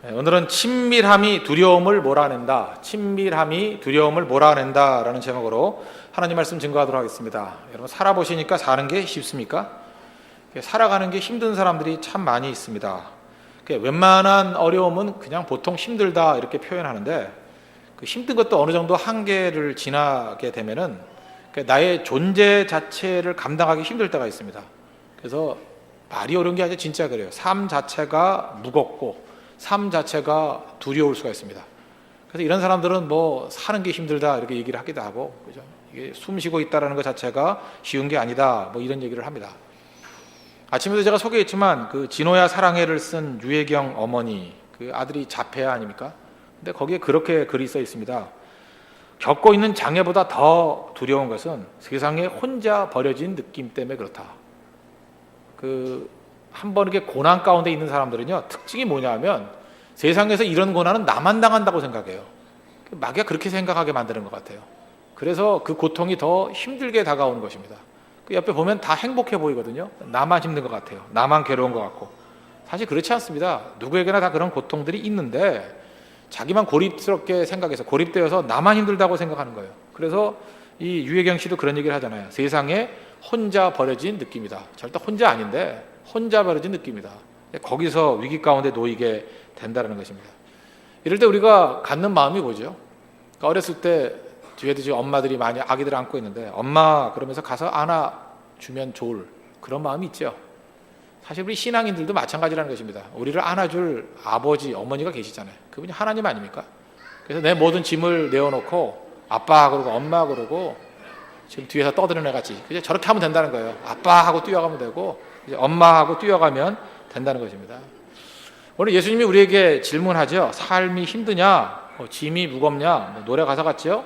오늘은 친밀함이 두려움을 몰아낸다. 친밀함이 두려움을 몰아낸다 라는 제목으로 하나님 말씀 증거하도록 하겠습니다. 여러분, 살아보시니까 사는 게 쉽습니까? 살아가는 게 힘든 사람들이 참 많이 있습니다. 웬만한 어려움은 그냥 보통 힘들다 이렇게 표현하는데, 그 힘든 것도 어느 정도 한계를 지나게 되면은 나의 존재 자체를 감당하기 힘들 때가 있습니다. 그래서 말이 어려운 게 아니라 진짜 그래요. 삶 자체가 무겁고 삶 자체가 두려울 수가 있습니다. 그래서 이런 사람들은 뭐 사는 게 힘들다 이렇게 얘기를 하기도 하고, 그죠? 이게 숨 쉬고 있다라는 것 자체가 쉬운 게 아니다, 뭐 이런 얘기를 합니다. 아침에도 제가 소개했지만 그 진호야 사랑해를 쓴 유혜경 어머니, 그 아들이 자폐아 아닙니까? 근데 거기에 그렇게 글이 써 있습니다. 겪고 있는 장애보다 더 두려운 것은 세상에 혼자 버려진 느낌 때문에 그렇다. 한번 이렇게 고난 가운데 있는 사람들은요, 특징이 뭐냐면 세상에서 이런 고난은 나만 당한다고 생각해요. 마귀가 그렇게 생각하게 만드는 것 같아요. 그래서 그 고통이 더 힘들게 다가오는 것입니다. 그 옆에 보면 다 행복해 보이거든요. 나만 힘든 것 같아요. 나만 괴로운 것 같고. 사실 그렇지 않습니다. 누구에게나 다 그런 고통들이 있는데 자기만 고립스럽게 생각해서 고립되어서 나만 힘들다고 생각하는 거예요. 그래서 이 유혜경 씨도 그런 얘기를 하잖아요. 세상에 혼자 버려진 느낌이다. 절대 혼자 아닌데 혼자 버려진 느낌이다. 거기서 위기 가운데 놓이게 된다는 것입니다. 이럴 때 우리가 갖는 마음이 뭐죠? 그러니까 어렸을 때 뒤에도 지금 엄마들이 많이 아기들 안고 있는데, 엄마 그러면서 가서 안아주면 좋을 그런 마음이 있죠. 사실 우리 신앙인들도 마찬가지라는 것입니다. 우리를 안아줄 아버지, 어머니가 계시잖아요. 그분이 하나님 아닙니까? 그래서 내 모든 짐을 내어놓고 아빠 그러고 엄마 그러고 지금 뒤에서 떠드는 애 같이 그냥 저렇게 하면 된다는 거예요. 아빠하고 뛰어가면 되고 이제 엄마하고 뛰어가면 된다는 것입니다. 오늘 예수님이 우리에게 질문하죠. 삶이 힘드냐? 짐이 무겁냐? 노래 가사 같죠?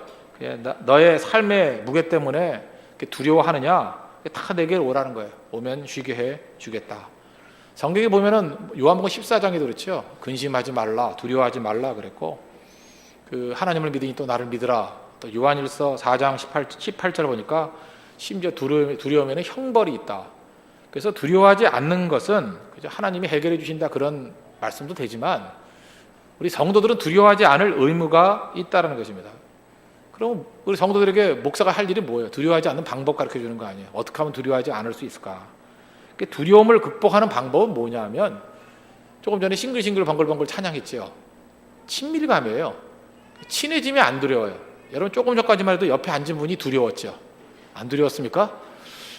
너의 삶의 무게 때문에 두려워하느냐? 다 내게 오라는 거예요. 오면 쉬게 해 주겠다. 성경에 보면은 요한복음 14장에도 그렇죠. 근심하지 말라, 두려워하지 말라 그랬고, 그 하나님을 믿으니 또 나를 믿으라. 또 요한일서 4장 18절 보니까 심지어 두려움에는 형벌이 있다. 그래서 두려워하지 않는 것은 하나님이 해결해 주신다 그런 말씀도 되지만, 우리 성도들은 두려워하지 않을 의무가 있다는 것입니다. 그럼 우리 성도들에게 목사가 할 일이 뭐예요? 두려워하지 않는 방법 가르쳐 주는 거 아니에요? 어떻게 하면 두려워하지 않을 수 있을까? 두려움을 극복하는 방법은 뭐냐면, 조금 전에 싱글싱글 번글번글 찬양했죠. 친밀감이에요. 친해지면 안 두려워요. 여러분, 조금 전까지만 해도 옆에 앉은 분이 두려웠죠. 안 두려웠습니까?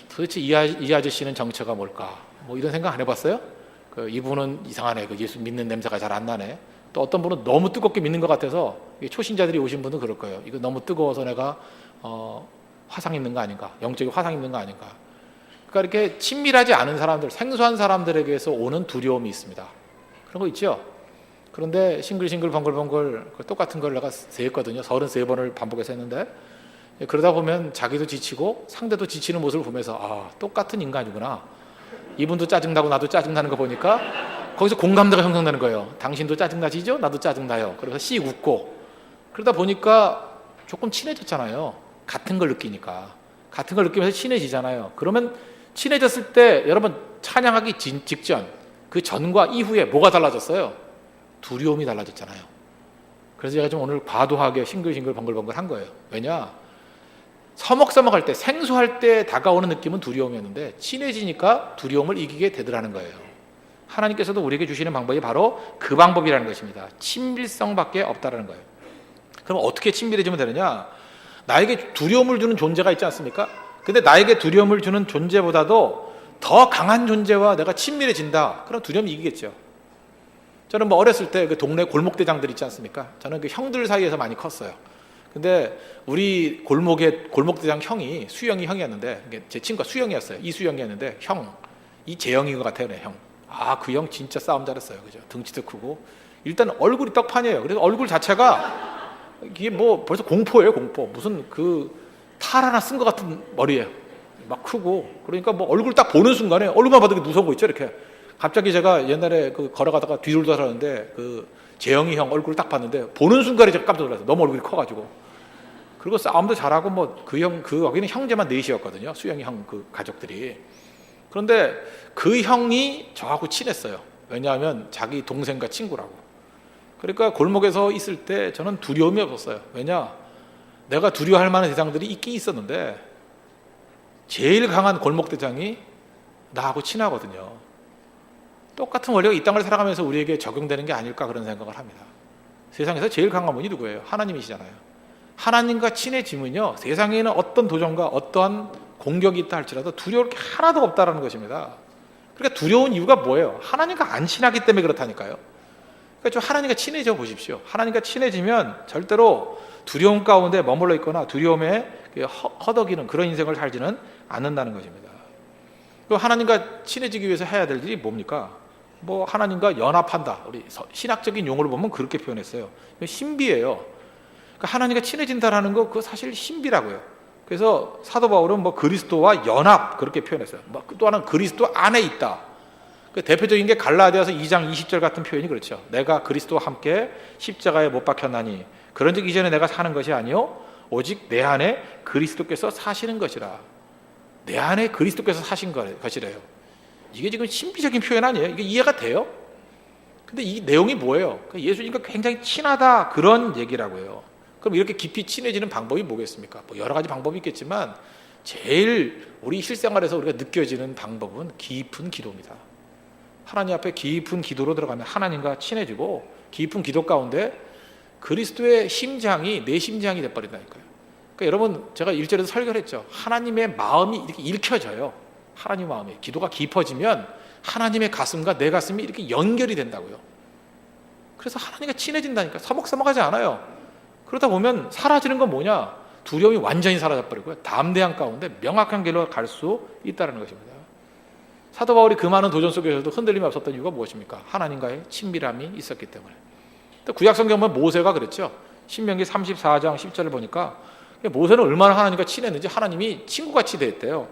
도대체 이 아저씨는 정체가 뭘까? 뭐 이런 생각 안 해봤어요? 이분은 이상하네. 예수 믿는 냄새가 잘 안 나네. 또 어떤 분은 너무 뜨겁게 믿는 것 같아서, 초신자들이 오신 분은 그럴 거예요. 이거 너무 뜨거워서 내가 화상 입는 거 아닌가? 영적인 화상 입는 거 아닌가? 그러니까 이렇게 친밀하지 않은 사람들, 생소한 사람들에게서 오는 두려움이 있습니다. 그런 거 있죠? 그런데 싱글싱글 번글번글 똑같은 걸 내가 세했거든요. 33번을 반복해서 했는데, 그러다 보면 자기도 지치고 상대도 지치는 모습을 보면서 똑같은 인간이구나. 이분도 짜증나고 나도 짜증나는 거 보니까 거기서 공감대가 형성되는 거예요. 당신도 짜증나시죠? 나도 짜증나요. 그래서 씩 웃고, 그러다 보니까 조금 친해졌잖아요. 같은 걸 느끼니까. 같은 걸 느끼면서 친해지잖아요. 그러면 친해졌을 때 여러분, 찬양하기 직전, 그 전과 이후에 뭐가 달라졌어요? 두려움이 달라졌잖아요. 그래서 제가 좀 오늘 과도하게 싱글싱글 번글번글 한 거예요. 왜냐? 서먹서먹할 때, 생소할 때 다가오는 느낌은 두려움이었는데, 친해지니까 두려움을 이기게 되더라는 거예요. 하나님께서도 우리에게 주시는 방법이 바로 그 방법이라는 것입니다. 친밀성밖에 없다라는 거예요. 그럼 어떻게 친밀해지면 되느냐? 나에게 두려움을 주는 존재가 있지 않습니까? 근데 나에게 두려움을 주는 존재보다도 더 강한 존재와 내가 친밀해진다. 그럼 두려움이 이기겠죠. 저는 뭐 어렸을 때 그 동네 골목대장들 있지 않습니까? 저는 그 형들 사이에서 많이 컸어요. 근데 우리 골목대장 형이 수영이 형이었는데, 제 친구가 수영이었어요. 이수영이었는데, 이재영인 것 같아요, 네, 형. 그 형 진짜 싸움 잘했어요. 그죠? 등치도 크고. 일단 얼굴이 떡판이에요. 그래서 얼굴 자체가 이게 뭐 벌써 공포예요, 공포. 무슨 탈 하나 쓴 것 같은 머리예요. 막 크고. 그러니까 뭐 얼굴 딱 보는 순간에 얼굴만 봐도 무서운 거 있죠, 이렇게. 갑자기 제가 옛날에 걸어가다가 뒤를 돌아서는데 재영이 형 얼굴을 딱 봤는데, 보는 순간에 제가 깜짝 놀랐어요. 너무 얼굴이 커가지고. 그리고 싸움도 잘하고 뭐 거기는 형제만 넷이었거든요. 수영이 형 가족들이. 그런데 그 형이 저하고 친했어요. 왜냐하면 자기 동생과 친구라고. 그러니까 골목에서 있을 때 저는 두려움이 없었어요. 왜냐? 내가 두려워할 만한 대장들이 있긴 있었는데 제일 강한 골목대장이 나하고 친하거든요. 똑같은 원리가 이 땅을 살아가면서 우리에게 적용되는 게 아닐까 그런 생각을 합니다. 세상에서 제일 강한 분이 누구예요? 하나님이시잖아요. 하나님과 친해지면요, 세상에는 어떤 도전과 어떠한 공격이 있다 할지라도 두려울 게 하나도 없다라는 것입니다. 그러니까 두려운 이유가 뭐예요? 하나님과 안 친하기 때문에 그렇다니까요. 그러니까 좀 하나님과 친해져 보십시오. 하나님과 친해지면 절대로 두려움 가운데 머물러 있거나 두려움에 허덕이는 그런 인생을 살지는 않는다는 것입니다. 그리고 하나님과 친해지기 위해서 해야 될 일이 뭡니까? 뭐 하나님과 연합한다. 우리 신학적인 용어를 보면 그렇게 표현했어요. 신비예요. 그러니까 하나님과 친해진다라는 거 그거 사실 신비라고요. 그래서 사도 바울은 뭐 그리스도와 연합 그렇게 표현했어요. 또 하나는 그리스도 안에 있다. 그 대표적인 게 갈라디아서 2장 20절 같은 표현이 그렇죠. 내가 그리스도와 함께 십자가에 못 박혔나니 그런즉 이전에 내가 사는 것이 아니요 오직 내 안에 그리스도께서 사시는 것이라. 내 안에 그리스도께서 사신 것이래요. 이게 지금 신비적인 표현 아니에요? 이게 이해가 돼요? 근데 이 내용이 뭐예요? 예수님과 굉장히 친하다 그런 얘기라고요. 그럼 이렇게 깊이 친해지는 방법이 뭐겠습니까? 뭐 여러 가지 방법이 있겠지만 제일 우리 실생활에서 우리가 느껴지는 방법은 깊은 기도입니다. 하나님 앞에 깊은 기도로 들어가면 하나님과 친해지고 깊은 기도 가운데 그리스도의 심장이 내 심장이 돼버린다니까요. 그러니까 여러분 제가 1절에서 설교를 했죠. 하나님의 마음이 이렇게 읽혀져요. 하나님 마음이 기도가 깊어지면 하나님의 가슴과 내 가슴이 이렇게 연결이 된다고요. 그래서 하나님과 친해진다니까. 서먹서먹하지 않아요. 그러다 보면 사라지는 건 뭐냐? 두려움이 완전히 사라져버리고요. 담대한 가운데 명확한 길로 갈 수 있다는 것입니다. 사도 바울이 그 많은 도전 속에서도 흔들림이 없었던 이유가 무엇입니까? 하나님과의 친밀함이 있었기 때문에. 또 구약 성경 보면 모세가 그랬죠. 신명기 34장 10절을 보니까 모세는 얼마나 하나님과 친했는지 하나님이 친구같이 대했대요.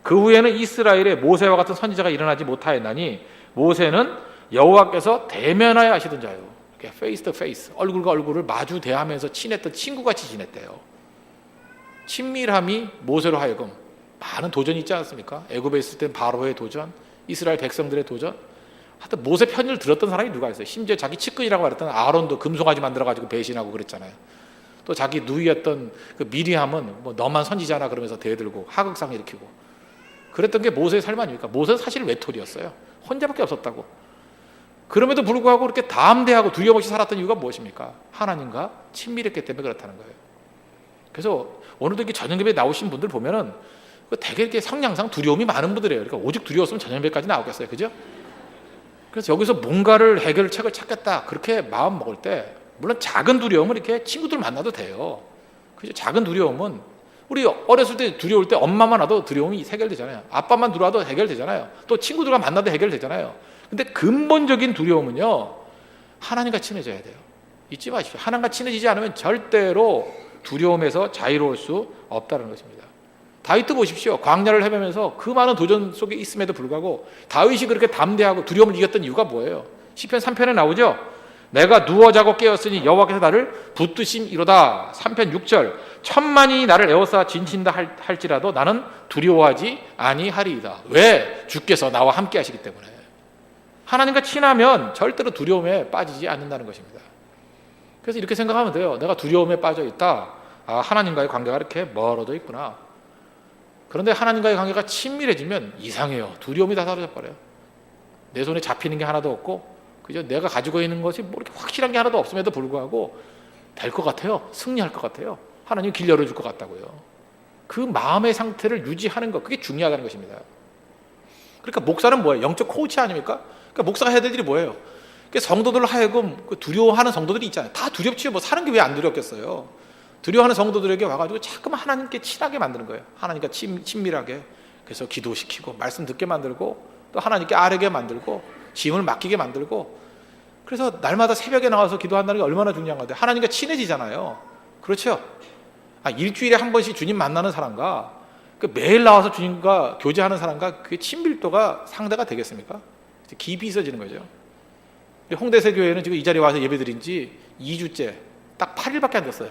그 후에는 이스라엘에 모세와 같은 선지자가 일어나지 못하였나니 모세는 여호와께서 대면하여 하시던 자요. 페이스 투 페이스, 얼굴과 얼굴을 마주 대하면서 친했던 친구같이 지냈대요. 친밀함이 모세로 하여금 많은 도전이 있지 않습니까? 애굽에 있을 땐 바로의 도전, 이스라엘 백성들의 도전. 하여튼 모세 편을 들었던 사람이 누가 있어요? 심지어 자기 측근이라고 말했던 아론도 금송아지 만들어가지고 배신하고 그랬잖아요. 또 자기 누이였던 그 미리함은 뭐 너만 선지자나 그러면서 대들고 하극상 일으키고 그랬던 게 모세의 삶 아닙니까? 모세는 사실 외톨이였어요. 혼자밖에 없었다고. 그럼에도 불구하고 그렇게 담대하고 두려움 없이 살았던 이유가 무엇입니까? 하나님과 친밀했기 때문에 그렇다는 거예요. 그래서 오늘도 이렇게 저녁예배 나오신 분들 보면은 되게 이렇게 성향상 두려움이 많은 분들이에요. 그러니까 오직 두려웠으면 저녁예배까지 나오겠어요, 그죠? 그래서 여기서 뭔가를 해결책을 찾겠다 그렇게 마음 먹을 때 물론 작은 두려움은 이렇게 친구들 만나도 돼요. 그죠? 작은 두려움은 우리 어렸을 때 두려울 때 엄마만 와도 두려움이 해결되잖아요. 아빠만 들어와도 해결되잖아요. 또 친구들과 만나도 해결되잖아요. 근데 근본적인 두려움은요, 하나님과 친해져야 돼요. 잊지 마십시오. 하나님과 친해지지 않으면 절대로 두려움에서 자유로울 수 없다는 것입니다. 다윗도 보십시오. 광야를 헤매면서 그 많은 도전 속에 있음에도 불구하고 다윗이 그렇게 담대하고 두려움을 이겼던 이유가 뭐예요? 시편 3편에 나오죠. 내가 누워 자고 깨었으니 여호와께서 나를 붙드심이로다. 3편 6절 천만이 나를 에워싸 진친다 할지라도 나는 두려워하지 아니하리이다. 왜? 주께서 나와 함께 하시기 때문에. 하나님과 친하면 절대로 두려움에 빠지지 않는다는 것입니다. 그래서 이렇게 생각하면 돼요. 내가 두려움에 빠져 있다. 아, 하나님과의 관계가 이렇게 멀어져 있구나. 그런데 하나님과의 관계가 친밀해지면 이상해요. 두려움이 다 사라져버려요. 내 손에 잡히는 게 하나도 없고, 그죠? 내가 가지고 있는 것이 뭐 이렇게 확실한 게 하나도 없음에도 불구하고 될 것 같아요. 승리할 것 같아요. 하나님 길 열어줄 것 같다고요. 그 마음의 상태를 유지하는 것, 그게 중요하다는 것입니다. 그러니까 목사는 뭐예요? 영적 코치 아닙니까? 그러니까 목사가 해야 될 일이 뭐예요? 그러니까 성도들을 하여금 두려워하는 성도들이 있잖아요. 다 두렵지요. 뭐 사는 게 왜 안 두렵겠어요? 두려워하는 성도들에게 와가지고 자꾸만 하나님께 친하게 만드는 거예요. 하나님과 친밀하게. 그래서 기도시키고 말씀 듣게 만들고 또 하나님께 아뢰게 만들고 짐을 맡기게 만들고. 그래서 날마다 새벽에 나와서 기도한다는 게 얼마나 중요한 건데 하나님과 친해지잖아요. 그렇죠? 일주일에 한 번씩 주님 만나는 사람과 매일 나와서 주님과 교제하는 사람과 그 친밀도가 상대가 되겠습니까? 깊이 있어지는 거죠. 홍대세 교회는 지금 이 자리에 와서 예배드린 지 2주째 딱 8일밖에 안 됐어요.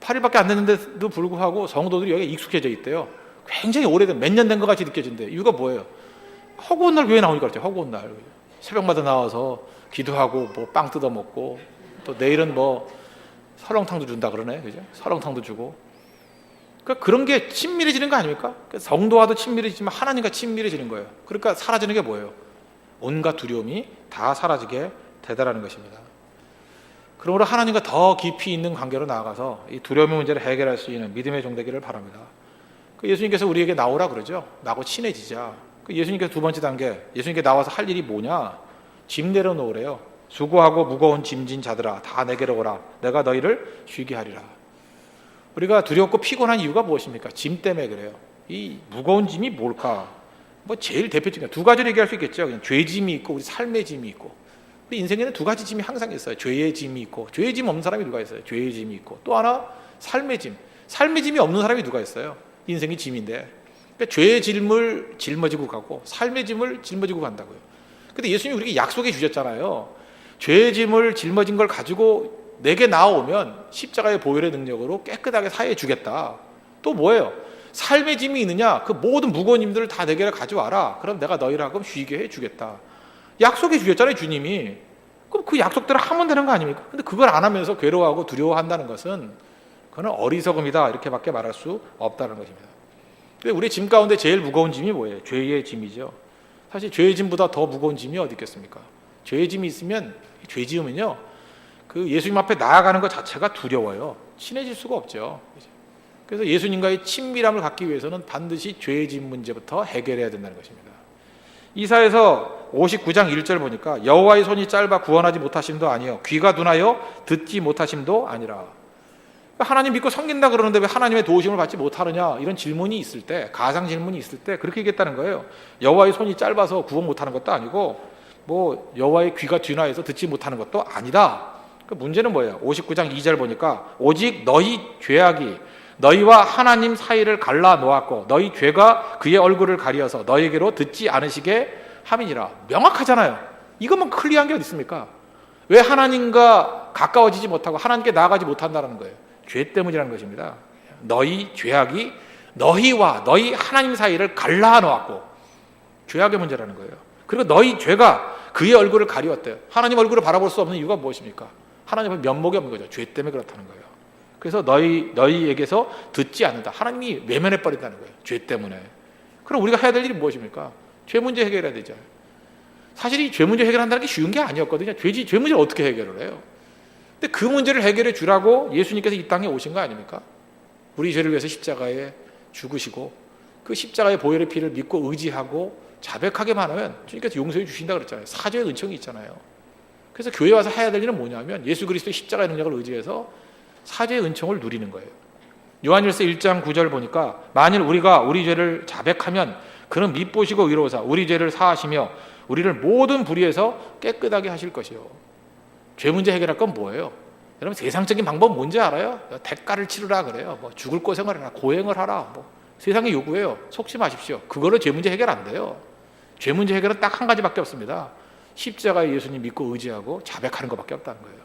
8일밖에 안 됐는데도 불구하고 성도들이 여기에 익숙해져 있대요. 굉장히 오래된 몇 년 된 것 같이 느껴진대요. 이유가 뭐예요? 허구한 날 교회 나오니까 그렇죠. 허구한 날 새벽마다 나와서 기도하고 뭐 빵 뜯어 먹고 또 내일은 뭐 설렁탕도 준다 그러네, 그죠? 설렁탕도 주고. 그러니까 그런 게 친밀해지는 거 아닙니까? 성도와도 친밀해지지만 하나님과 친밀해지는 거예요. 그러니까 사라지는 게 뭐예요? 온갖 두려움이 다 사라지게 되다라는 것입니다. 그러므로 하나님과 더 깊이 있는 관계로 나아가서 이 두려움의 문제를 해결할 수 있는 믿음의 종 되기를 바랍니다. 예수님께서 우리에게 나오라 그러죠. 나하고 친해지자. 예수님께서 두 번째 단계, 예수님께 나와서 할 일이 뭐냐? 짐 내려놓으래요. 수고하고 무거운 짐진 자들아 다 내게로 오라. 내가 너희를 쉬게 하리라. 우리가 두렵고 피곤한 이유가 무엇입니까? 짐 때문에 그래요. 이 무거운 짐이 뭘까? 뭐 제일 대표적인 두 가지를 얘기할 수 있겠죠. 그냥 죄 짐이 있고 우리 삶의 짐이 있고. 우리 인생에는 두 가지 짐이 항상 있어요. 죄의 짐이 있고, 죄의 짐 없는 사람이 누가 있어요? 죄의 짐이 있고, 또 하나 삶의 짐. 삶의 짐이 없는 사람이 누가 있어요? 인생이 짐인데. 그러니까 죄의 짐을 짊어지고 가고 삶의 짐을 짊어지고 간다고요. 근데 예수님이 우리에게 약속해 주셨잖아요. 죄의 짐을 짊어진 걸 가지고 내게 나오면 십자가의 보혈의 능력으로 깨끗하게 사해 주겠다. 또 뭐예요? 삶의 짐이 있느냐? 그 모든 무거운 짐들을 다 내게 가져와라. 그럼 내가 너희를 하금 쉬게 해 주겠다. 약속해 주셨잖아요, 주님이. 그럼 그 약속대로 하면 되는 거 아닙니까? 근데 그걸 안 하면서 괴로워하고 두려워한다는 것은 그건 어리석음이다, 이렇게밖에 말할 수 없다는 것입니다. 근데 우리 짐 가운데 제일 무거운 짐이 뭐예요? 죄의 짐이죠. 사실 죄의 짐보다 더 무거운 짐이 어디 있겠습니까? 죄의 짐이 있으면, 죄 지으면요, 그 예수님 앞에 나아가는 것 자체가 두려워요. 친해질 수가 없죠. 그래서 예수님과의 친밀함을 갖기 위해서는 반드시 죄의 짐 문제부터 해결해야 된다는 것입니다. 이사야서 59장 1절 보니까 여호와의 손이 짧아 구원하지 못하심도 아니요 귀가 둔하여 듣지 못하심도 아니라. 하나님 믿고 섬긴다 그러는데 왜 하나님의 도우심을 받지 못하느냐, 이런 질문이 있을 때, 가상 질문이 있을 때 그렇게 얘기했다는 거예요. 여호와의 손이 짧아서 구원 못하는 것도 아니고 뭐 여호와의 귀가 둔하여서 듣지 못하는 것도 아니다. 그 문제는 뭐예요? 59장 2절 보니까 오직 너희 죄악이 너희와 하나님 사이를 갈라 놓았고 너희 죄가 그의 얼굴을 가리어서 너희에게로 듣지 않으시게 함이니라. 명확하잖아요. 이것만 클리어한 게 어디 있습니까? 왜 하나님과 가까워지지 못하고 하나님께 나아가지 못한다는 거예요? 죄 때문이라는 것입니다. 너희 죄악이 너희와 너희 하나님 사이를 갈라 놓았고, 죄악의 문제라는 거예요. 그리고 너희 죄가 그의 얼굴을 가리웠대요. 하나님 얼굴을 바라볼 수 없는 이유가 무엇입니까? 하나님의 면목이 없는 거죠. 죄 때문에 그렇다는 거예요. 그래서 너희에게서 듣지 않는다. 하나님이 외면해 버린다는 거예요. 죄 때문에. 그럼 우리가 해야 될 일이 무엇입니까? 죄 문제 해결해야 되죠. 사실 이 죄 문제 해결한다는 게 쉬운 게 아니었거든요. 죄 문제를 어떻게 해결을 해요? 근데 그 문제를 해결해 주라고 예수님께서 이 땅에 오신 거 아닙니까? 우리 죄를 위해서 십자가에 죽으시고 그 십자가의 보혈의 피를 믿고 의지하고 자백하게만 하면 주님께서 용서해 주신다 그랬잖아요. 사죄의 은총이 있잖아요. 그래서 교회 와서 해야 될 일은 뭐냐면 예수 그리스도의 십자가의 능력을 의지해서 사죄의 은총을 누리는 거예요. 요한일서 1장 9절 보니까 만일 우리가 우리 죄를 자백하면 그는 밉보시고 의로우사 우리 죄를 사하시며 우리를 모든 불의에서 깨끗하게 하실 것이요. 죄 문제 해결할 건 뭐예요? 여러분 세상적인 방법 뭔지 알아요? 대가를 치르라 그래요. 뭐 죽을 고생을 해라, 고행을 하라, 뭐 세상의 요구예요. 속지 마십시오. 그걸로 죄 문제 해결 안 돼요. 죄 문제 해결은 딱 한 가지밖에 없습니다. 십자가에 예수님 믿고 의지하고 자백하는 것밖에 없다는 거예요.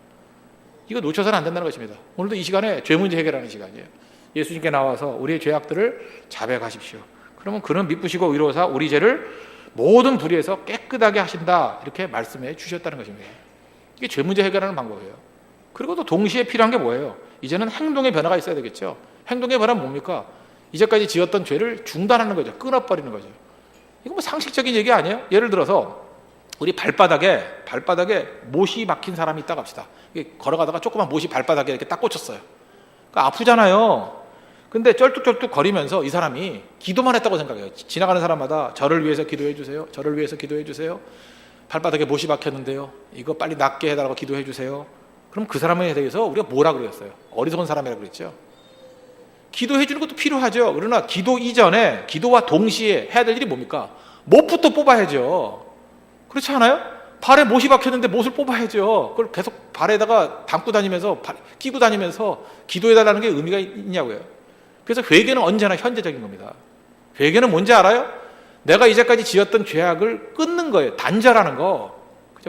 이거 놓쳐서는 안 된다는 것입니다. 오늘도 이 시간에 죄 문제 해결하는 시간이에요. 예수님께 나와서 우리의 죄악들을 자백하십시오. 그러면 그는 미쁘시고 의로우사 우리 죄를 모든 불의에서 깨끗하게 하신다, 이렇게 말씀해 주셨다는 것입니다. 이게 죄 문제 해결하는 방법이에요. 그리고 또 동시에 필요한 게 뭐예요? 이제는 행동의 변화가 있어야 되겠죠. 행동의 변화는 뭡니까? 이제까지 지었던 죄를 중단하는 거죠. 끊어버리는 거죠. 이거 뭐 상식적인 얘기 아니에요? 예를 들어서 우리 발바닥에 못이 박힌 사람이 있다고 합시다. 걸어가다가 조그만 못이 발바닥에 이렇게 딱 꽂혔어요. 그러니까 아프잖아요. 근데 쩔뚝쩔뚝 거리면서 이 사람이 기도만 했다고 생각해요. 지나가는 사람마다 저를 위해서 기도해 주세요. 저를 위해서 기도해 주세요. 발바닥에 못이 박혔는데요. 이거 빨리 낫게 해달라고 기도해 주세요. 그럼 그 사람에 대해서 우리가 뭐라 그랬어요? 어리석은 사람이라고 그랬죠. 기도해 주는 것도 필요하죠. 그러나 기도 이전에, 기도와 동시에 해야 될 일이 뭡니까? 못부터 뽑아야죠. 그렇지 않아요? 발에 못이 박혔는데 못을 뽑아야죠. 그걸 계속 발에다가 담고 다니면서, 끼고 다니면서 기도해달라는 게 의미가 있냐고요. 그래서 회개는 언제나 현재적인 겁니다. 회개는 뭔지 알아요? 내가 이제까지 지었던 죄악을 끊는 거예요. 단절하는 거.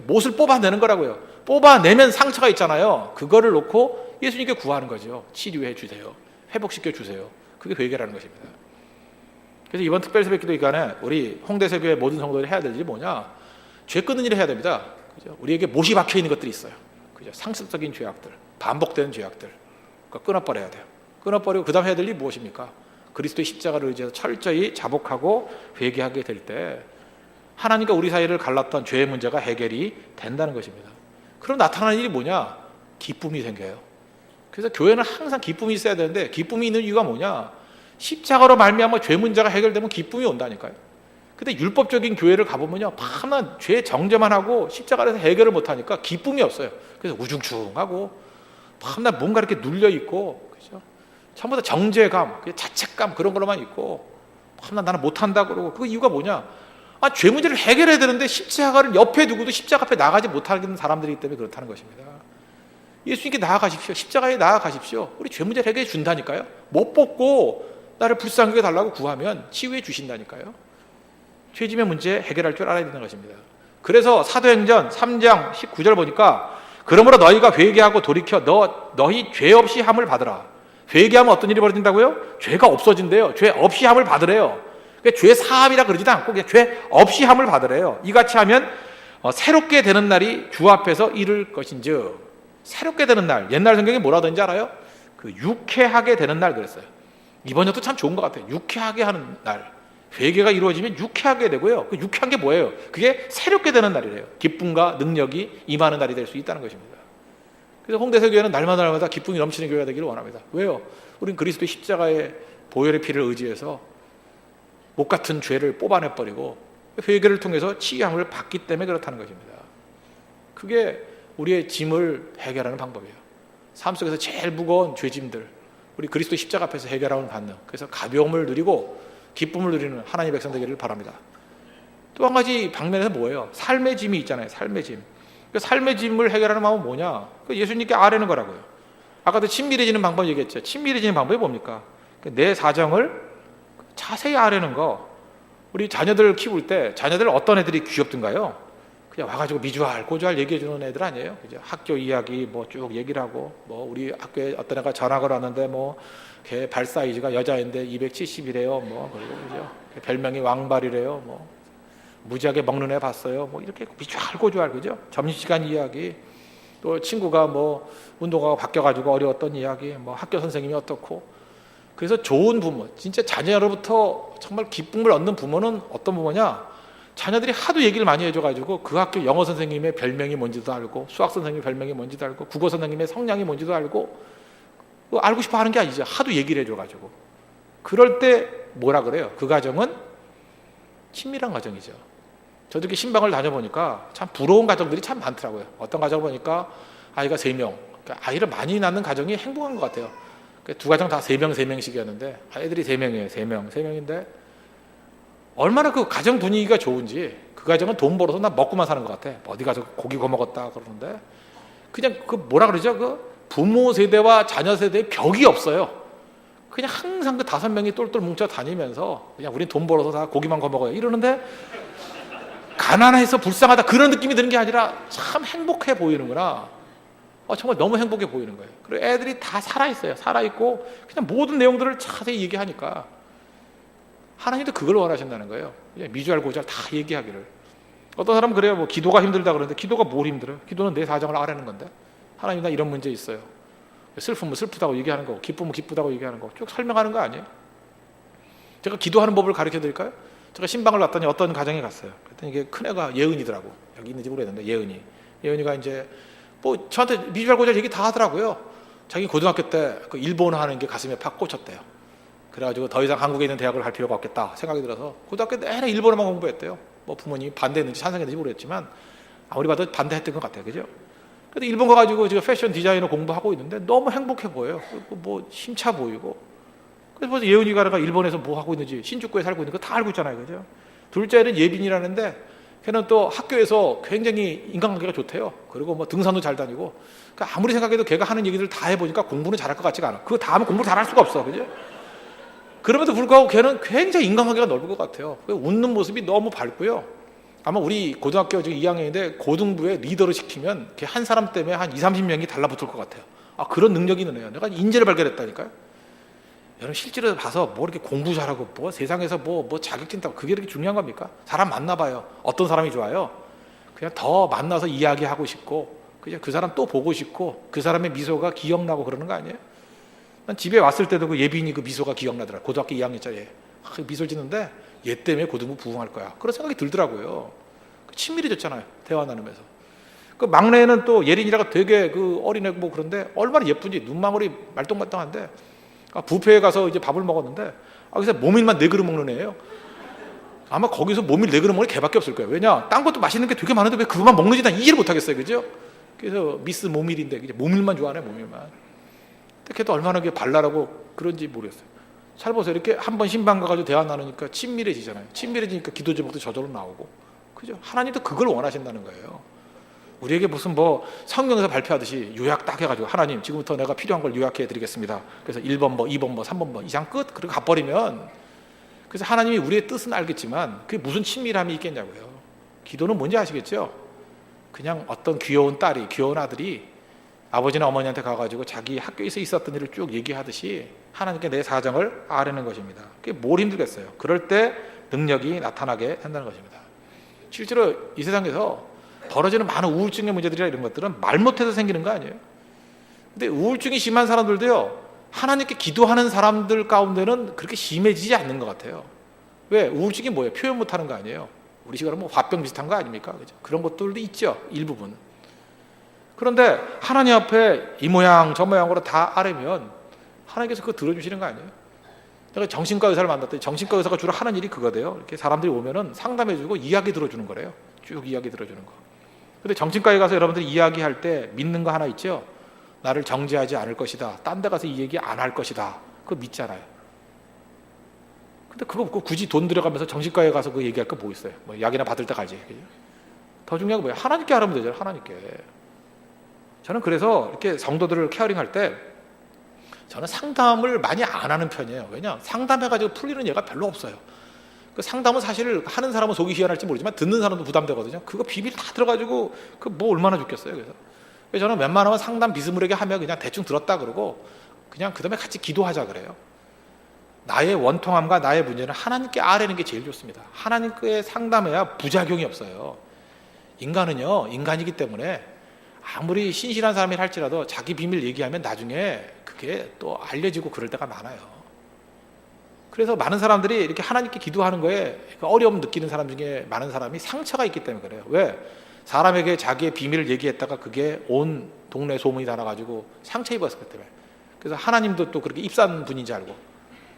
못을 뽑아내는 거라고요. 뽑아내면 상처가 있잖아요. 그거를 놓고 예수님께 구하는 거죠. 치료해 주세요. 회복시켜 주세요. 그게 회개라는 것입니다. 그래서 이번 특별 새벽 기도 기간에 우리 홍대세교회 모든 성도들이 해야 될 일이 뭐냐? 죄 끊는 일을 해야 됩니다. 그죠? 우리에게 못이 박혀 있는 것들이 있어요. 그죠? 상습적인 죄악들, 반복되는 죄악들, 그러니까 끊어버려야 돼요. 끊어버리고 그다음 해야 될 일이 무엇입니까? 그리스도의 십자가를 의지해서 철저히 자복하고 회개하게 될 때 하나님과 우리 사이를 갈랐던 죄의 문제가 해결이 된다는 것입니다. 그럼 나타나는 일이 뭐냐? 기쁨이 생겨요. 그래서 교회는 항상 기쁨이 있어야 되는데, 기쁨이 있는 이유가 뭐냐? 십자가로 말미암아 죄 문제가 해결되면 기쁨이 온다니까요. 근데 율법적인 교회를 가보면요, 밤낮 죄 정죄만 하고 십자가에서 해결을 못하니까 기쁨이 없어요. 그래서 우중충하고 밤낮 뭔가 이렇게 눌려 있고, 그죠? 전부 다 정죄감, 자책감 그런 걸로만 있고, 밤낮 나는 못한다 그러고. 그 이유가 뭐냐? 죄 문제를 해결해야 되는데 십자가를 옆에 두고도 십자가 앞에 나가지 못하는 사람들이기 때문에 그렇다는 것입니다. 예수님께 나아가십시오. 십자가에 나아가십시오. 우리 죄 문제를 해결해 준다니까요. 못 뽑고 나를 불쌍하게 달라고 구하면 치유해 주신다니까요. 죄짐의 문제 해결할 줄 알아야 되는 것입니다. 그래서 사도행전 3장 19절 보니까, 그러므로 너희가 회개하고 돌이켜 너희 죄 없이 함을 받으라. 회개하면 어떤 일이 벌어진다고요? 죄가 없어진대요. 죄 없이 함을 받으래요. 그러니까 죄 사함이라 그러지도 않고 그냥 죄 없이 함을 받으래요. 이같이 하면 새롭게 되는 날이 주 앞에서 이를 것인즉. 새롭게 되는 날, 옛날 성경에 뭐라 하던지 알아요? 그 유쾌하게 되는 날 그랬어요. 이번 년도 참 좋은 것 같아요. 유쾌하게 하는 날. 회개가 이루어지면 유쾌하게 되고요. 그 유쾌한 게 뭐예요? 그게 새롭게 되는 날이래요. 기쁨과 능력이 임하는 날이 될 수 있다는 것입니다. 그래서 홍대서교회는 날마다 기쁨이 넘치는 교회가 되기를 원합니다. 왜요? 우린 그리스도의 십자가의 보혈의 피를 의지해서 못 같은 죄를 뽑아내버리고 회개를 통해서 치유함을 받기 때문에 그렇다는 것입니다. 그게 우리의 짐을 해결하는 방법이에요. 삶 속에서 제일 무거운 죄짐들, 우리 그리스도 십자가 앞에서 해결하는 받는, 그래서 가벼움을 누리고 기쁨을 누리는 하나님의 백성 되기를 바랍니다. 또 한 가지 방면에서 뭐예요? 삶의 짐이 있잖아요. 삶의 짐. 그 삶의 짐을 해결하는 방법은 뭐냐? 예수님께 아뢰는 거라고요. 아까도 친밀해지는 방법 얘기했죠. 친밀해지는 방법이 뭡니까? 내 사정을 자세히 아뢰는 거. 우리 자녀들 키울 때 자녀들 어떤 애들이 귀엽던가요? 그냥 와가지고 미주알 고주알 얘기해 주는 애들 아니에요. 그죠? 학교 이야기 뭐 쭉 얘기를 하고, 뭐 우리 학교에 어떤 애가 전학을 왔는데 뭐 걔 발 사이즈가 여자인데 270이래요. 뭐 그리고 그죠? 별명이 왕발이래요. 뭐 무지하게 먹는 애 봤어요. 뭐 이렇게 미주알 고주알, 그죠? 점심시간 이야기, 또 친구가 뭐 운동화가 바뀌어가지고 어려웠던 이야기, 뭐 학교 선생님이 어떻고. 그래서 좋은 부모, 진짜 자녀로부터 정말 기쁨을 얻는 부모는 어떤 부모냐? 자녀들이 하도 얘기를 많이 해줘가지고 그 학교 영어 선생님의 별명이 뭔지도 알고, 수학 선생님의 별명이 뭔지도 알고, 국어 선생님의 성향이 뭔지도 알고, 알고 싶어 하는 게 아니죠. 하도 얘기를 해줘가지고. 그럴 때 뭐라 그래요? 그 가정은 친밀한 가정이죠. 저도 이렇게 신방을 다녀보니까 참 부러운 가정들이 참 많더라고요. 어떤 가정을 보니까 아이가 3명, 그러니까 아이를 많이 낳는 가정이 행복한 것 같아요. 두 가정 다 3명씩이었는데 애들이 3명이에요. 3명인데 얼마나 그 가정 분위기가 좋은지. 그 가정은 돈 벌어서 나 먹고만 사는 것 같아. 어디 가서 고기 구워 먹었다 그러는데, 그냥 그 뭐라 그러죠? 그 부모 세대와 자녀 세대의 벽이 없어요. 그냥 항상 그 5명이 똘똘 뭉쳐 다니면서 그냥 우린 돈 벌어서 다 고기만 구워 먹어요 이러는데, 가난해서 불쌍하다 그런 느낌이 드는 게 아니라 참 행복해 보이는구나. 정말 너무 행복해 보이는 거예요. 그리고 애들이 다 살아있어요. 살아있고 그냥 모든 내용들을 자세히 얘기하니까 하나님도 그걸 원하신다는 거예요. 미주알 고주알 다 얘기하기를. 어떤 사람은 그래요. 뭐 기도가 힘들다 그러는데, 기도가 뭘 힘들어요? 기도는 내 사정을 아뢰는 건데, 하나님 나 이런 문제 있어요. 슬프면 슬프다고 얘기하는 거고, 기쁘면 기쁘다고 얘기하는 거고, 쭉 설명하는 거 아니에요? 제가 기도하는 법을 가르쳐 드릴까요? 제가 신방을 왔더니 어떤 가정에 갔어요. 그랬더니 이게 큰애가 예은이더라고. 여기 있는지 모르겠는데 예은이가 이제 뭐 저한테 미주알 고주알 얘기 다 하더라고요. 자기 고등학교 때 그 일본어 하는 게 가슴에 팍 꽂혔대요. 그래가지고 더 이상 한국에 있는 대학을 갈 필요가 없겠다 생각이 들어서 고등학교 내내 일본어만 공부했대요. 뭐 부모님이 반대했는지 찬성했는지 모르겠지만 아무리 봐도 반대했던 것 같아요. 그죠? 근데 일본 가가지고 지금 패션 디자이너 공부하고 있는데 너무 행복해 보여요. 뭐 힘차 보이고. 그래서 예은이가 일본에서 뭐 하고 있는지, 신주쿠에 살고 있는 거 다 알고 있잖아요. 그죠? 둘째는 예빈이라는데 걔는 또 학교에서 굉장히 인간관계가 좋대요. 그리고 뭐 등산도 잘 다니고. 그러니까 아무리 생각해도 걔가 하는 얘기들 다 해보니까 공부는 잘할 것 같지가 않아. 그거 다 하면 공부를 잘할 수가 없어. 그죠? 그럼에도 불구하고 걔는 굉장히 인간관계가 넓은 것 같아요. 웃는 모습이 너무 밝고요. 아마 우리 고등학교 지금 2학년인데 고등부에 리더를 시키면 걔 한 사람 때문에 한 20-30명이 달라붙을 것 같아요. 그런 능력이 있는 애예요. 내가 인재를 발견했다니까요. 여러분 실제로 봐서 뭐 이렇게 공부 잘하고 뭐 세상에서 뭐 자격증 따고 그게 이렇게 중요한 겁니까? 사람 만나봐요. 어떤 사람이 좋아요? 그냥 더 만나서 이야기하고 싶고 그죠? 그 사람 또 보고 싶고 그 사람의 미소가 기억나고 그러는 거 아니에요? 난 집에 왔을 때도 그 예빈이 그 미소가 기억나더라. 고등학교 2학년짜리 미소를 짓는데 얘 때문에 고등부 부흥할 거야. 그런 생각이 들더라고요. 친밀해졌잖아요. 대화 나누면서. 그 막내는 또 예린이라고 되게 그 어린애고 뭐 그런데 얼마나 예쁜지 눈망울이 말똥말똥한데 뷔페에 가서 이제 밥을 먹었는데 그래서 모밀만 4그릇 먹는 애예요. 아마 거기서 모밀 4그릇 먹는 게 걔밖에 없을 거예요. 왜냐? 딴 것도 맛있는 게 되게 많은데 왜 그것만 먹는지 난 이해를 못하겠어요. 그죠? 그래서 미스 모밀인데 이제 모밀만 좋아하네. 모밀만. 근데 걔도 얼마나 그게 발랄하고 그런지 모르겠어요. 잘 보세요. 이렇게 한번 신방 가가지고 대화 나누니까 친밀해지잖아요. 친밀해지니까 기도 제목도 저절로 나오고. 그죠? 하나님도 그걸 원하신다는 거예요. 우리에게 무슨 뭐 성경에서 발표하듯이 요약 딱 해가지고 하나님 지금부터 내가 필요한 걸 요약해 드리겠습니다. 그래서 1번 뭐 2번 뭐 3번 뭐 이상 끝 그리고 가버리면 그래서 하나님이 우리의 뜻은 알겠지만 그게 무슨 친밀함이 있겠냐고요. 기도는 뭔지 아시겠죠? 그냥 어떤 귀여운 딸이 귀여운 아들이 아버지나 어머니한테 가가지고 자기 학교에서 있었던 일을 쭉 얘기하듯이 하나님께 내 사정을 아뢰는 것입니다. 그게 뭘 힘들겠어요. 그럴 때 능력이 나타나게 한다는 것입니다. 실제로 이 세상에서 벌어지는 많은 우울증의 문제들이나 이런 것들은 말 못해서 생기는 거 아니에요. 근데 우울증이 심한 사람들도요 하나님께 기도하는 사람들 가운데는 그렇게 심해지지 않는 것 같아요. 왜? 우울증이 뭐예요? 표현 못하는 거 아니에요. 우리 식으로 뭐 화병 비슷한 거 아닙니까? 그죠? 그런 것들도 있죠. 일부분. 그런데 하나님 앞에 이 모양 저 모양으로 다 아뢰면 하나님께서 그거 들어주시는 거 아니에요? 내가 정신과 의사를 만났더니 정신과 의사가 주로 하는 일이 그거대요. 이렇게 사람들이 오면은 상담해주고 이야기 들어주는 거래요. 쭉 이야기 들어주는 거. 근데 정신과에 가서 여러분들이 이야기할 때 믿는 거 하나 있죠? 나를 정죄하지 않을 것이다. 딴 데 가서 이 얘기 안 할 것이다. 그거 믿잖아요. 근데 그거 굳이 돈 들여가면서 정신과에 가서 그 얘기할 거 뭐 있어요? 뭐 약이나 받을 때 가지. 더 중요한 건 뭐예요? 하나님께 하라면 되잖아요. 하나님께. 저는 그래서 이렇게 성도들을 케어링할 때 저는 상담을 많이 안 하는 편이에요. 왜냐? 상담해가지고 풀리는 예가 별로 없어요. 그 상담은 사실 하는 사람은 속이 시원할지 모르지만 듣는 사람도 부담되거든요. 그거 비밀 다 들어가지고 그 뭐 얼마나 좋겠어요. 그래서 저는 웬만하면 상담 비스무리하게 하면 그냥 대충 들었다 그러고 그냥 그 다음에 같이 기도하자 그래요. 나의 원통함과 나의 문제는 하나님께 아뢰는 게 제일 좋습니다. 하나님께 상담해야 부작용이 없어요. 인간은요 인간이기 때문에 아무리 신실한 사람이 할지라도 자기 비밀 얘기하면 나중에 그게 또 알려지고 그럴 때가 많아요. 그래서 많은 사람들이 이렇게 하나님께 기도하는 거에 어려움 느끼는 사람 중에 많은 사람이 상처가 있기 때문에 그래요. 왜? 사람에게 자기의 비밀을 얘기했다가 그게 온 동네 소문이 다 나가지고 상처 입었을 때문에. 그래서 하나님도 또 그렇게 입산 분인지 알고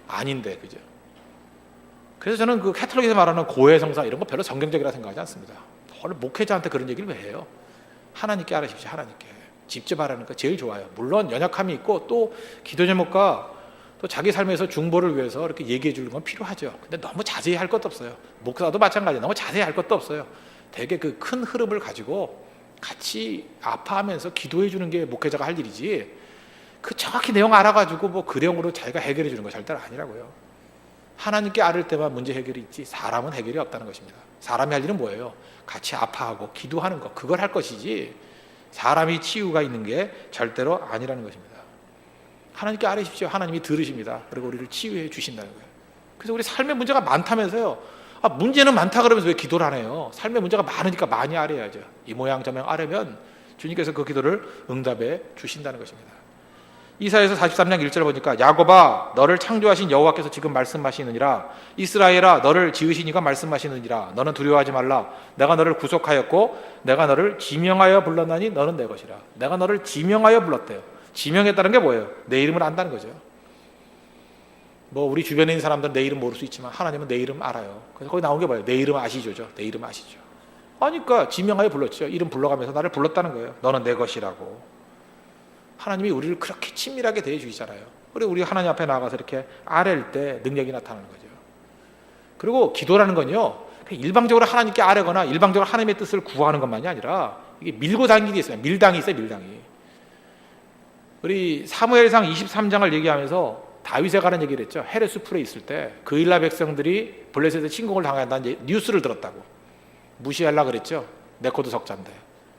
아닌데 그죠? 그래서 저는 그 캐톨릭에서 말하는 고해성사 이런 거 별로 성경적이라 생각하지 않습니다. 원래 목회자한테 그런 얘기를 왜 해요? 하나님께 알아십시오. 하나님께 직접 하라는 거 제일 좋아요. 물론 연약함이 있고 또 기도 제목과 또 자기 삶에서 중보를 위해서 이렇게 얘기해 주는 건 필요하죠. 근데 너무 자세히 할 것도 없어요. 목사도 마찬가지예요. 너무 자세히 할 것도 없어요. 되게 그 큰 흐름을 가지고 같이 아파하면서 기도해 주는 게 목회자가 할 일이지 그 정확히 내용 알아가지고 뭐 그령으로 자기가 해결해 주는 거 절대 아니라고요. 하나님께 아를 때만 문제 해결이 있지 사람은 해결이 없다는 것입니다. 사람이 할 일은 뭐예요? 같이 아파하고 기도하는 거 그걸 할 것이지 사람이 치유가 있는 게 절대로 아니라는 것입니다. 하나님께 아뢰십시오. 하나님이 들으십니다. 그리고 우리를 치유해 주신다는 거예요. 그래서 우리 삶의 문제가 많다면서요. 문제는 많다 그러면서 왜 기도를 안 해요? 삶의 문제가 많으니까 많이 아뢰야죠. 이 모양 저 모양 아뢰면 주님께서 그 기도를 응답해 주신다는 것입니다. 이사야서 43장 1절 보니까 야곱아 너를 창조하신 여호와께서 지금 말씀하시느니라 이스라엘아 너를 지으신 이가 말씀하시느니라 너는 두려워하지 말라 내가 너를 구속하였고 내가 너를 지명하여 불렀나니 너는 내 것이라. 내가 너를 지명하여 불렀대요. 지명했다는 게 뭐예요? 내 이름을 안다는 거죠. 뭐 우리 주변에 있는 사람들은 내 이름 모를 수 있지만 하나님은 내 이름 알아요. 그래서 거기 나온 게 뭐예요? 내 이름 아시죠죠. 내 이름 아시죠. 그러니까 지명하여 불렀죠. 이름 불러가면서 나를 불렀다는 거예요. 너는 내 것이라고. 하나님이 우리를 그렇게 친밀하게 대해주시잖아요. 그리고 우리 하나님 앞에 나가서 이렇게 아뢰일 때 능력이 나타나는 거죠. 그리고 기도라는 건요 일방적으로 하나님께 아뢰거나 일방적으로 하나님의 뜻을 구하는 것만이 아니라 이게 밀고 당기는 게 있어요. 밀당이 있어요. 밀당이. 우리 사무엘상 23장을 얘기하면서 다윗에 관한 얘기를 했죠. 헤레스풀에 있을 때 그 일라 백성들이 블레셋에 침공을 당한다는 뉴스를 들었다고. 무시하려고 그랬죠. 네코드 석자인데.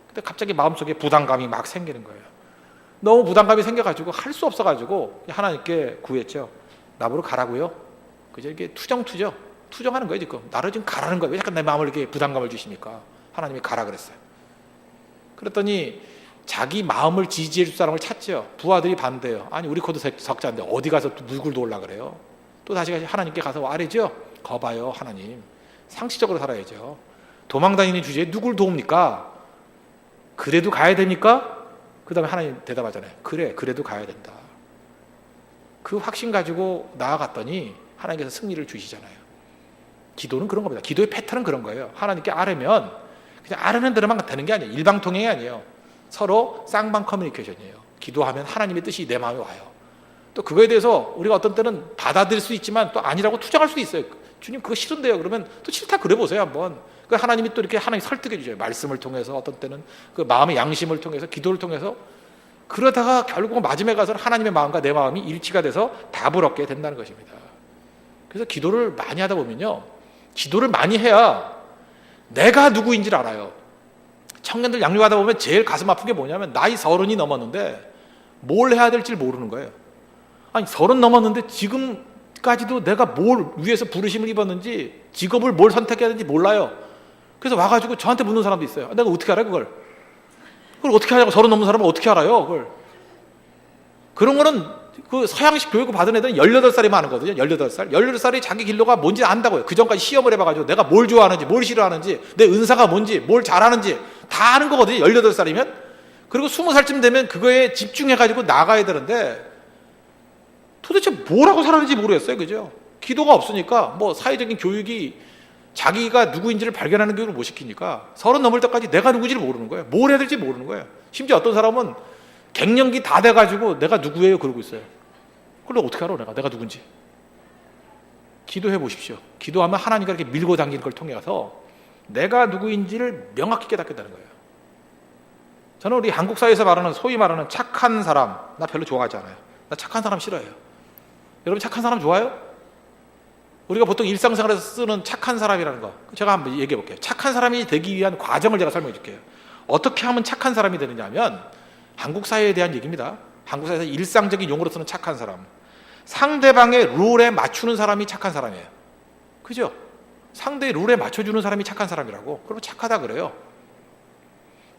근데 갑자기 마음속에 부담감이 막 생기는 거예요. 너무 부담감이 생겨가지고 할 수 없어가지고 하나님께 구했죠. 나보러 가라고요. 그죠? 이게 투정하는 거예요 지금. 나를 지금 가라는 거예요. 왜 약간 내 마음을 이렇게 부담감을 주십니까? 하나님이 가라 그랬어요. 그랬더니 자기 마음을 지지해 줄 사람을 찾죠. 부하들이 반대해요. 아니 우리 코도 석자인데 어디 가서 또 누굴 도우려 그래요. 또 다시 하나님께 가서 아뢰죠. 거봐요 하나님, 상식적으로 살아야죠. 도망다니는 주제에 누굴 도웁니까? 그래도 가야 됩니까? 그 다음에 하나님 대답하잖아요. 그래, 그래도 가야 된다. 그 확신 가지고 나아갔더니 하나님께서 승리를 주시잖아요. 기도는 그런 겁니다. 기도의 패턴은 그런 거예요. 하나님께 아뢰면 그냥 아뢰는 대로만 되는 게 아니에요. 일방통행이 아니에요. 서로 쌍방 커뮤니케이션이에요. 기도하면 하나님의 뜻이 내 마음에 와요. 또 그거에 대해서 우리가 어떤 때는 받아들일 수 있지만 또 아니라고 투정할 수도 있어요. 주님 그거 싫은데요. 그러면 또 싫다 그래 보세요 한번. 그 하나님이 또 이렇게 하나님 설득해 주셔요. 말씀을 통해서, 어떤 때는 그 마음의 양심을 통해서, 기도를 통해서. 그러다가 결국 마지막에 가서는 하나님의 마음과 내 마음이 일치가 돼서 답을 얻게 된다는 것입니다. 그래서 기도를 많이 하다 보면요, 기도를 많이 해야 내가 누구인지를 알아요. 청년들 양육하다 보면 제일 가슴 아픈 게 뭐냐면 나이 30이 넘었는데 뭘 해야 될지 모르는 거예요. 아니 30 넘었는데 지금까지도 내가 뭘 위해서 부르심을 입었는지, 직업을 뭘 선택해야 되는지 몰라요. 그래서 와가지고 저한테 묻는 사람도 있어요. 내가 어떻게 알아요 그걸? 그걸 어떻게 하냐고. 30 넘은 사람은 어떻게 알아요 그걸? 그런 거는 그 서양식 교육을 받은 애들은 18살이면 하는 거거든요. 18살. 18살이 자기 길로가 뭔지 안다고요. 그 전까지 시험을 해봐가지고 내가 뭘 좋아하는지, 뭘 싫어하는지, 내 은사가 뭔지, 뭘 잘하는지 다 아는 거거든요. 18살이면. 그리고 20살쯤 되면 그거에 집중해가지고 나가야 되는데 도대체 뭐라고 살았는지 모르겠어요. 그죠? 기도가 없으니까 뭐 사회적인 교육이 자기가 누구인지를 발견하는 교육을 못 시키니까 30 넘을 때까지 내가 누구인지를 모르는 거예요. 뭘 해야 될지 모르는 거예요. 심지어 어떤 사람은 갱년기 다 돼가지고 내가 누구예요 그러고 있어요. 그걸 어떻게 알아 내가 누군지. 기도해 보십시오. 기도하면 하나님과 이렇게 밀고 당기는 걸 통해서 내가 누구인지를 명확히 깨닫게 되는 거예요. 저는 우리 한국 사회에서 말하는, 소위 말하는 착한 사람, 나 별로 좋아하지 않아요. 나 착한 사람 싫어해요. 여러분 착한 사람 좋아요? 우리가 보통 일상생활에서 쓰는 착한 사람이라는 거, 제가 한번 얘기해 볼게요. 착한 사람이 되기 위한 과정을 제가 설명해 줄게요. 어떻게 하면 착한 사람이 되느냐 하면, 한국 사회에 대한 얘기입니다. 한국 사회에서 일상적인 용어로 쓰는 착한 사람, 상대방의 룰에 맞추는 사람이 착한 사람이에요. 그죠? 상대의 룰에 맞춰주는 사람이 착한 사람이라고. 그러면 착하다 그래요.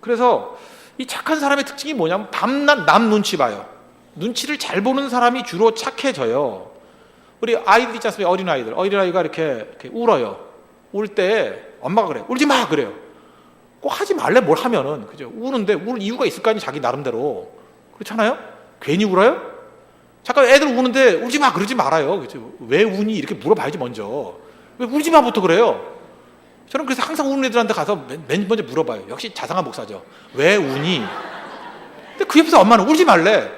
그래서 이 착한 사람의 특징이 뭐냐면 밤낮 남 눈치 봐요. 눈치를 잘 보는 사람이 주로 착해져요. 우리 아이들 있지 않습니까? 어린아이들. 어린아이가 이렇게 울어요. 울 때 엄마가 그래요. 울지 마! 그래요. 꼭 하지 말래 뭘 하면은. 그죠? 우는데 울 이유가 있을 거 아니에요. 자기 나름대로. 그렇잖아요? 괜히 울어요? 잠깐 애들 우는데 울지 마! 그러지 말아요. 그죠? 왜 우니? 이렇게 물어봐야지 먼저. 왜 울지 마부터 그래요? 저는 그래서 항상 우는 애들한테 가서 맨 먼저 물어봐요. 역시 자상한 목사죠. 왜 우니? 근데 그 옆에서 엄마는 울지 말래.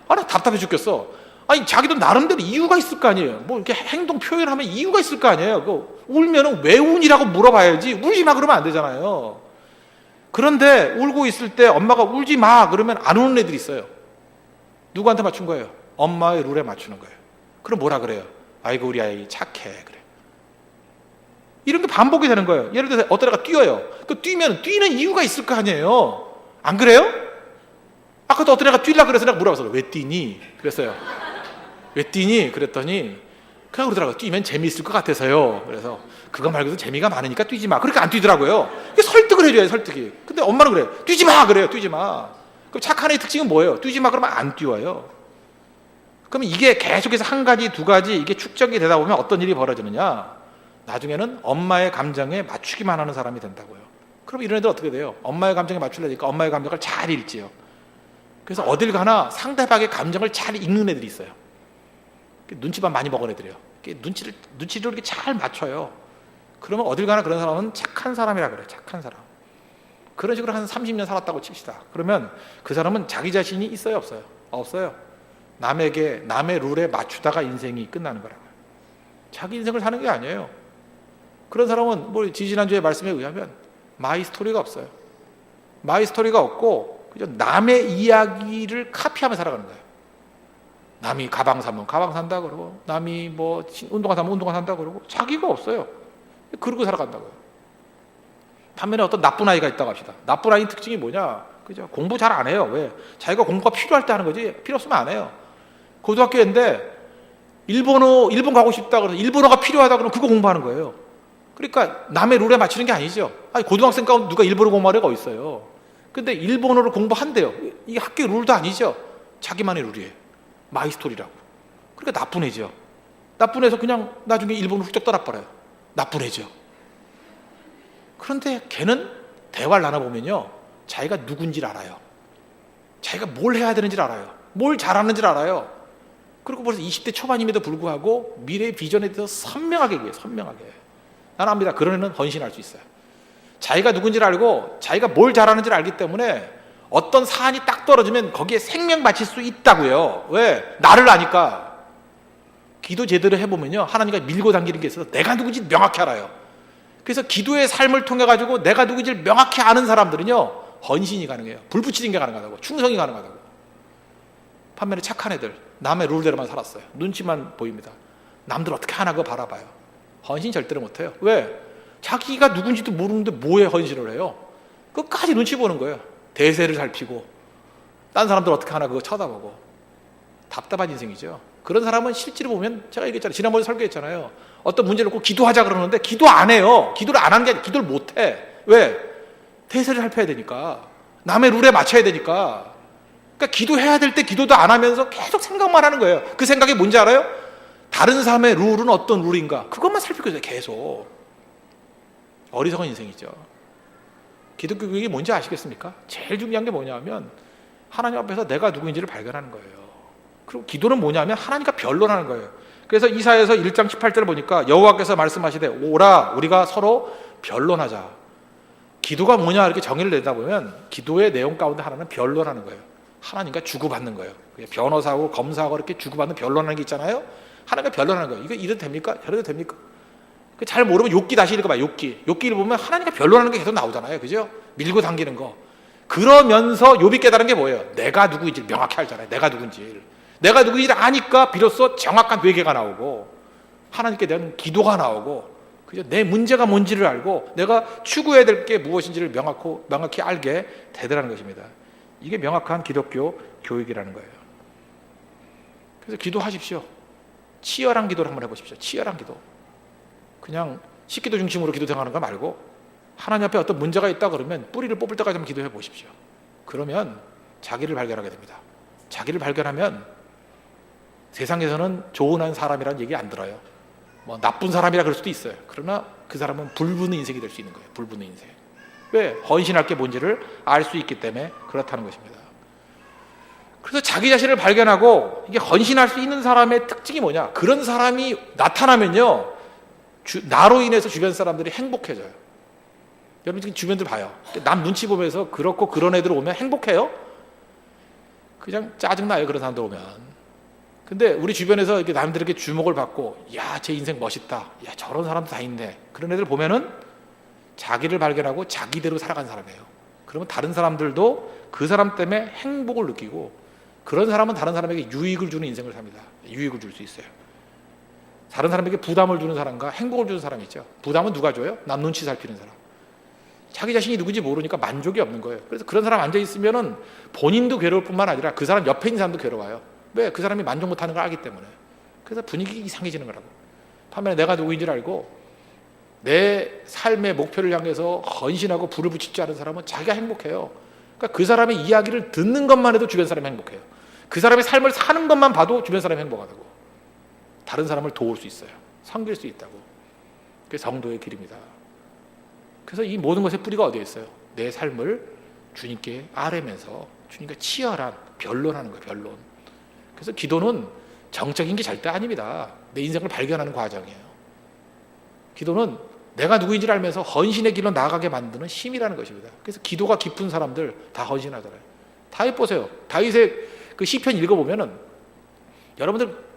아, 나 답답해 죽겠어. 아니, 자기도 나름대로 이유가 있을 거 아니에요. 뭐 이렇게 행동 표현하면 이유가 있을 거 아니에요. 그 울면은 왜 우니라고 물어봐야지. 울지 마 그러면 안 되잖아요. 그런데 울고 있을 때 엄마가 울지 마 그러면 안 우는 애들이 있어요. 누구한테 맞춘 거예요? 엄마의 룰에 맞추는 거예요. 그럼 뭐라 그래요? 아이고 우리 아이 착해 그래. 이런 게 반복이 되는 거예요. 예를 들어서 어떤 애가 뛰어요. 그 뛰면 뛰는 이유가 있을 거 아니에요. 안 그래요? 아까도 어떤 애가 뛰려고 그래서 내가 물어봤어요. 왜 뛰니? 그랬어요. 왜 뛰니? 그랬더니 그냥 그러더라고요. 뛰면 재미있을 것 같아서요. 그래서 그거 말고도 재미가 많으니까 뛰지 마. 그러니까 안 뛰더라고요. 설득을 해줘요. 설득이. 근데 엄마는 그래요. 뛰지 마! 그래요. 뛰지 마. 그럼 착한 애의 특징은 뭐예요? 뛰지 마 그러면 안 뛰어요. 그럼 이게 계속해서 한 가지 두 가지 이게 축적이 되다 보면 어떤 일이 벌어지느냐, 나중에는 엄마의 감정에 맞추기만 하는 사람이 된다고요. 그럼 이런 애들 어떻게 돼요? 엄마의 감정에 맞추려니까 엄마의 감정을 잘 읽지요. 그래서 어딜 가나 상대방의 감정을 잘 읽는 애들이 있어요. 눈치만 많이 먹은 애들이에요. 눈치를 이렇게 잘 맞춰요. 그러면 어딜 가나 그런 사람은 착한 사람이라 그래요. 착한 사람. 그런 식으로 한 30년 살았다고 칩시다. 그러면 그 사람은 자기 자신이 있어요? 없어요? 없어요. 남의 룰에 맞추다가 인생이 끝나는 거라고요. 자기 인생을 사는 게 아니에요. 그런 사람은 뭐 지지난주에 말씀에 의하면 마이 스토리가 없어요. 마이 스토리가 없고 그냥 남의 이야기를 카피하며 살아가는 거예요. 남이 가방 사면 가방 산다 그러고, 남이 뭐 운동화 사면 운동화 산다 그러고, 자기가 없어요. 그러고 살아간다고요. 반면에 어떤 나쁜 아이가 있다고 합시다. 나쁜 아이 특징이 뭐냐? 그죠? 공부 잘 안 해요. 왜? 자기가 공부가 필요할 때 하는 거지 필요 없으면 안 해요. 고등학교인데 일본 가고 싶다 그래서 일본어가 필요하다 그러면 그거 공부하는 거예요. 그러니까 남의 룰에 맞추는 게 아니죠. 아니, 고등학생 가운데 누가 일본어 공부할 애가 어디 있어요? 근데 일본어를 공부한대요. 이게 학교 룰도 아니죠. 자기만의 룰이에요. 마이스토리라고. 그러니까 나쁜 애죠. 나쁜 애서 그냥 나중에 일본을 훌쩍 떠나버려요. 나쁜 애죠. 그런데 걔는 대화를 나눠보면요, 자기가 누군지를 알아요. 자기가 뭘 해야 되는지를 알아요. 뭘 잘하는지를 알아요. 그리고 벌써 20대 초반임에도 불구하고 미래의 비전에 대해서 선명하게 얘기해요. 선명하게. 나는 압니다. 그런 애는 헌신할 수 있어요. 자기가 누군지를 알고 자기가 뭘 잘하는지를 알기 때문에 어떤 사안이 딱 떨어지면 거기에 생명 바칠 수 있다고요. 왜? 나를 아니까. 기도 제대로 해보면요, 하나님과 밀고 당기는 게 있어서 내가 누군지 명확히 알아요. 그래서 기도의 삶을 통해 가지고 내가 누군지를 명확히 아는 사람들은요, 헌신이 가능해요. 불 붙이는 게 가능하다고. 충성이 가능하다고. 반면에 착한 애들, 남의 룰대로만 살았어요. 눈치만 보입니다. 남들 어떻게 하나 그거 바라봐요. 헌신 절대로 못해요. 왜? 자기가 누군지도 모르는데 뭐에 헌신을 해요? 끝까지 눈치 보는 거예요. 대세를 살피고 딴 사람들 어떻게 하나 그거 쳐다보고. 답답한 인생이죠. 그런 사람은 실제로 보면, 제가 얘기했잖아요. 지난번에 설교했잖아요. 어떤 문제를 놓고 기도하자 그러는데 기도 안 해요. 기도를 안 하는 게 아니라 기도를 못 해. 왜? 대세를 살펴야 되니까. 남의 룰에 맞춰야 되니까. 그러니까 기도해야 될 때 기도도 안 하면서 계속 생각만 하는 거예요. 그 생각이 뭔지 알아요? 다른 사람의 룰은 어떤 룰인가? 그것만 살피고 있어요. 계속. 어리석은 인생이죠. 기독교 교육이 뭔지 아시겠습니까? 제일 중요한 게 뭐냐면 하나님 앞에서 내가 누구인지를 발견하는 거예요. 그리고 기도는 뭐냐면 하나님과 변론하는 거예요. 그래서 이사야서 1장 18절을 보니까 여호와께서 말씀하시되 오라 우리가 서로 변론하자. 기도가 뭐냐 이렇게 정의를 내다 보면 기도의 내용 가운데 하나는 변론하는 거예요. 하나님과 주고받는 거예요. 변호사하고 검사하고 이렇게 주고받는 변론하는 게 있잖아요. 하나님과 변론하는 거예요. 이거 이래도 됩니까? 저래도 됩니까? 잘 모르면 욥기 다시 읽어봐. 욥기를 보면 하나님과 변론하는 게 계속 나오잖아요. 그죠? 밀고 당기는 거. 그러면서 욥이 깨달은 게 뭐예요? 내가 누구인지 명확히 알잖아요. 내가 누군지. 내가 누구인지 아니까 비로소 정확한 회개가 나오고 하나님께 대한 기도가 나오고, 그죠? 내 문제가 뭔지를 알고 내가 추구해야 될 게 무엇인지를 명확히 알게 되더라는 것입니다. 이게 명확한 기독교 교육이라는 거예요. 그래서 기도하십시오. 치열한 기도를 한번 해보십시오. 치열한 기도. 그냥 식기도 중심으로 기도 생각하는 거 말고 하나님 앞에 어떤 문제가 있다 그러면 뿌리를 뽑을 때까지 한번 기도해 보십시오. 그러면 자기를 발견하게 됩니다. 자기를 발견하면 세상에서는 좋은 사람이라는 얘기 안 들어요. 뭐 나쁜 사람이라 그럴 수도 있어요. 그러나 그 사람은 불붙는 인생이 될 수 있는 거예요. 불붙는 인생. 왜? 헌신할 게 뭔지를 알 수 있기 때문에 그렇다는 것입니다. 그래서 자기 자신을 발견하고 이게 헌신할 수 있는 사람의 특징이 뭐냐? 그런 사람이 나타나면요, 나로 인해서 주변 사람들이 행복해져요. 여러분 지금 주변들 봐요. 남 눈치 보면서 그렇고 그런 애들 오면 행복해요? 그냥 짜증나요. 그런 사람들 오면. 근데 우리 주변에서 이렇게 남들에게 주목을 받고, 야, 제 인생 멋있다. 야, 저런 사람도 다 있네. 그런 애들 보면은 자기를 발견하고 자기대로 살아간 사람이에요. 그러면 다른 사람들도 그 사람 때문에 행복을 느끼고, 그런 사람은 다른 사람에게 유익을 주는 인생을 삽니다. 유익을 줄 수 있어요. 다른 사람에게 부담을 주는 사람과 행복을 주는 사람이 있죠. 부담은 누가 줘요? 남 눈치 살피는 사람. 자기 자신이 누군지 모르니까 만족이 없는 거예요. 그래서 그런 사람 앉아있으면 본인도 괴로울 뿐만 아니라 그 사람 옆에 있는 사람도 괴로워요. 왜? 그 사람이 만족 못하는 걸 알기 때문에. 그래서 분위기 이상해지는 거라고. 반면에 내가 누구인지를 알고 내 삶의 목표를 향해서 헌신하고 불을 붙일 줄 아는 사람은 자기가 행복해요. 그러니까 그 사람의 이야기를 듣는 것만 해도 주변 사람이 행복해요. 그 사람의 삶을 사는 것만 봐도 주변 사람이 행복하다고. 다른 사람을 도울 수 있어요. 섬길 수 있다고. 그게 성도의 길입니다. 그래서 이 모든 것의 뿌리가 어디에 있어요? 내 삶을 주님께 아뢰면서 주님과 치열한 변론하는 거예요. 변론. 그래서 기도는 정적인 게 절대 아닙니다. 내 인생을 발견하는 과정이에요. 기도는 내가 누구인지를 알면서 헌신의 길로 나아가게 만드는 힘이라는 것입니다. 그래서 기도가 깊은 사람들 다 헌신하잖아요. 다윗 보세요. 다윗의 그 시편 읽어보면은 여러분들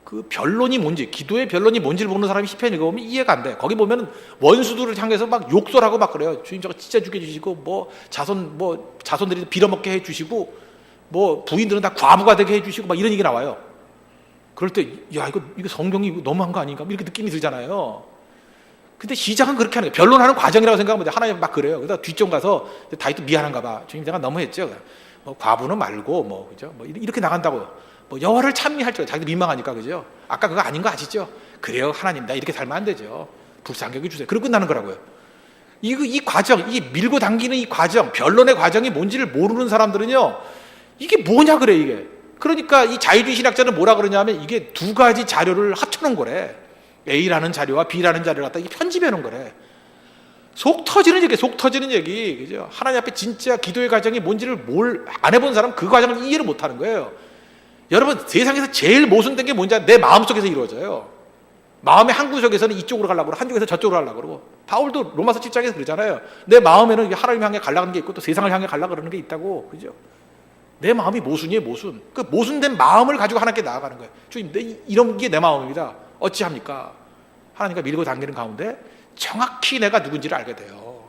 그 변론이 뭔지, 기도의 변론이 뭔지를 모르는 사람이 시편 읽어보면 이해가 안 돼. 거기 보면은 원수들을 향해서 막 욕설하고 막 그래요. 주님 저거 진짜 죽여주시고, 뭐 자손들이 빌어먹게 해주시고, 뭐 부인들은 다 과부가 되게 해주시고, 막 이런 얘기 나와요. 그럴 때, 야, 이거 성경이 너무한 거 아닌가? 이렇게 느낌이 들잖아요. 근데 시작은 그렇게 하는 거예요. 변론하는 과정이라고 생각하면 돼. 하나님 막 그래요. 그래서 뒤쪽 가서 다윗도 미안한가 봐. 주님 내가 너무했죠. 뭐 과부는 말고, 뭐, 그죠? 뭐 이렇게 나간다고요. 뭐 여호와를 찬미할 줄, 자기도 민망하니까, 그죠? 아까 그거 아닌 거 아시죠? 그래요, 하나님 나 이렇게 살면 안 되죠. 불쌍히 여겨주세요. 그러고 끝나는 거라고요. 이 과정, 이 밀고 당기는 이 과정, 변론의 과정이 뭔지를 모르는 사람들은요, 이게 뭐냐 그래 이게. 그러니까 이 자유주의 신학자는 뭐라 그러냐면 이게 두 가지 자료를 합쳐놓은 거래. A라는 자료와 B라는 자료를 갖다 편집해 놓은 거래. 속 터지는 얘기, 그죠? 하나님 앞에 진짜 기도의 과정이 뭔지를 안 해본 사람 그 과정을 이해를 못 하는 거예요. 여러분, 세상에서 제일 모순된 게 뭔지 내 마음속에서 이루어져요. 마음의 한 구석에서는 이쪽으로 가려고 그러고 한쪽에서 저쪽으로 가려고 그러고, 바울도 로마서 7장에서 그러잖아요. 내 마음에는 하나님 향해 가려는 게 있고 또 세상을 향해 가려고 그러는 게 있다고, 그죠? 내 마음이 모순이에요, 모순. 그 모순된 마음을 가지고 하나님께 나아가는 거예요. 주님, 이런 게 내 마음입니다. 어찌합니까? 하나님과 밀고 당기는 가운데 정확히 내가 누군지를 알게 돼요.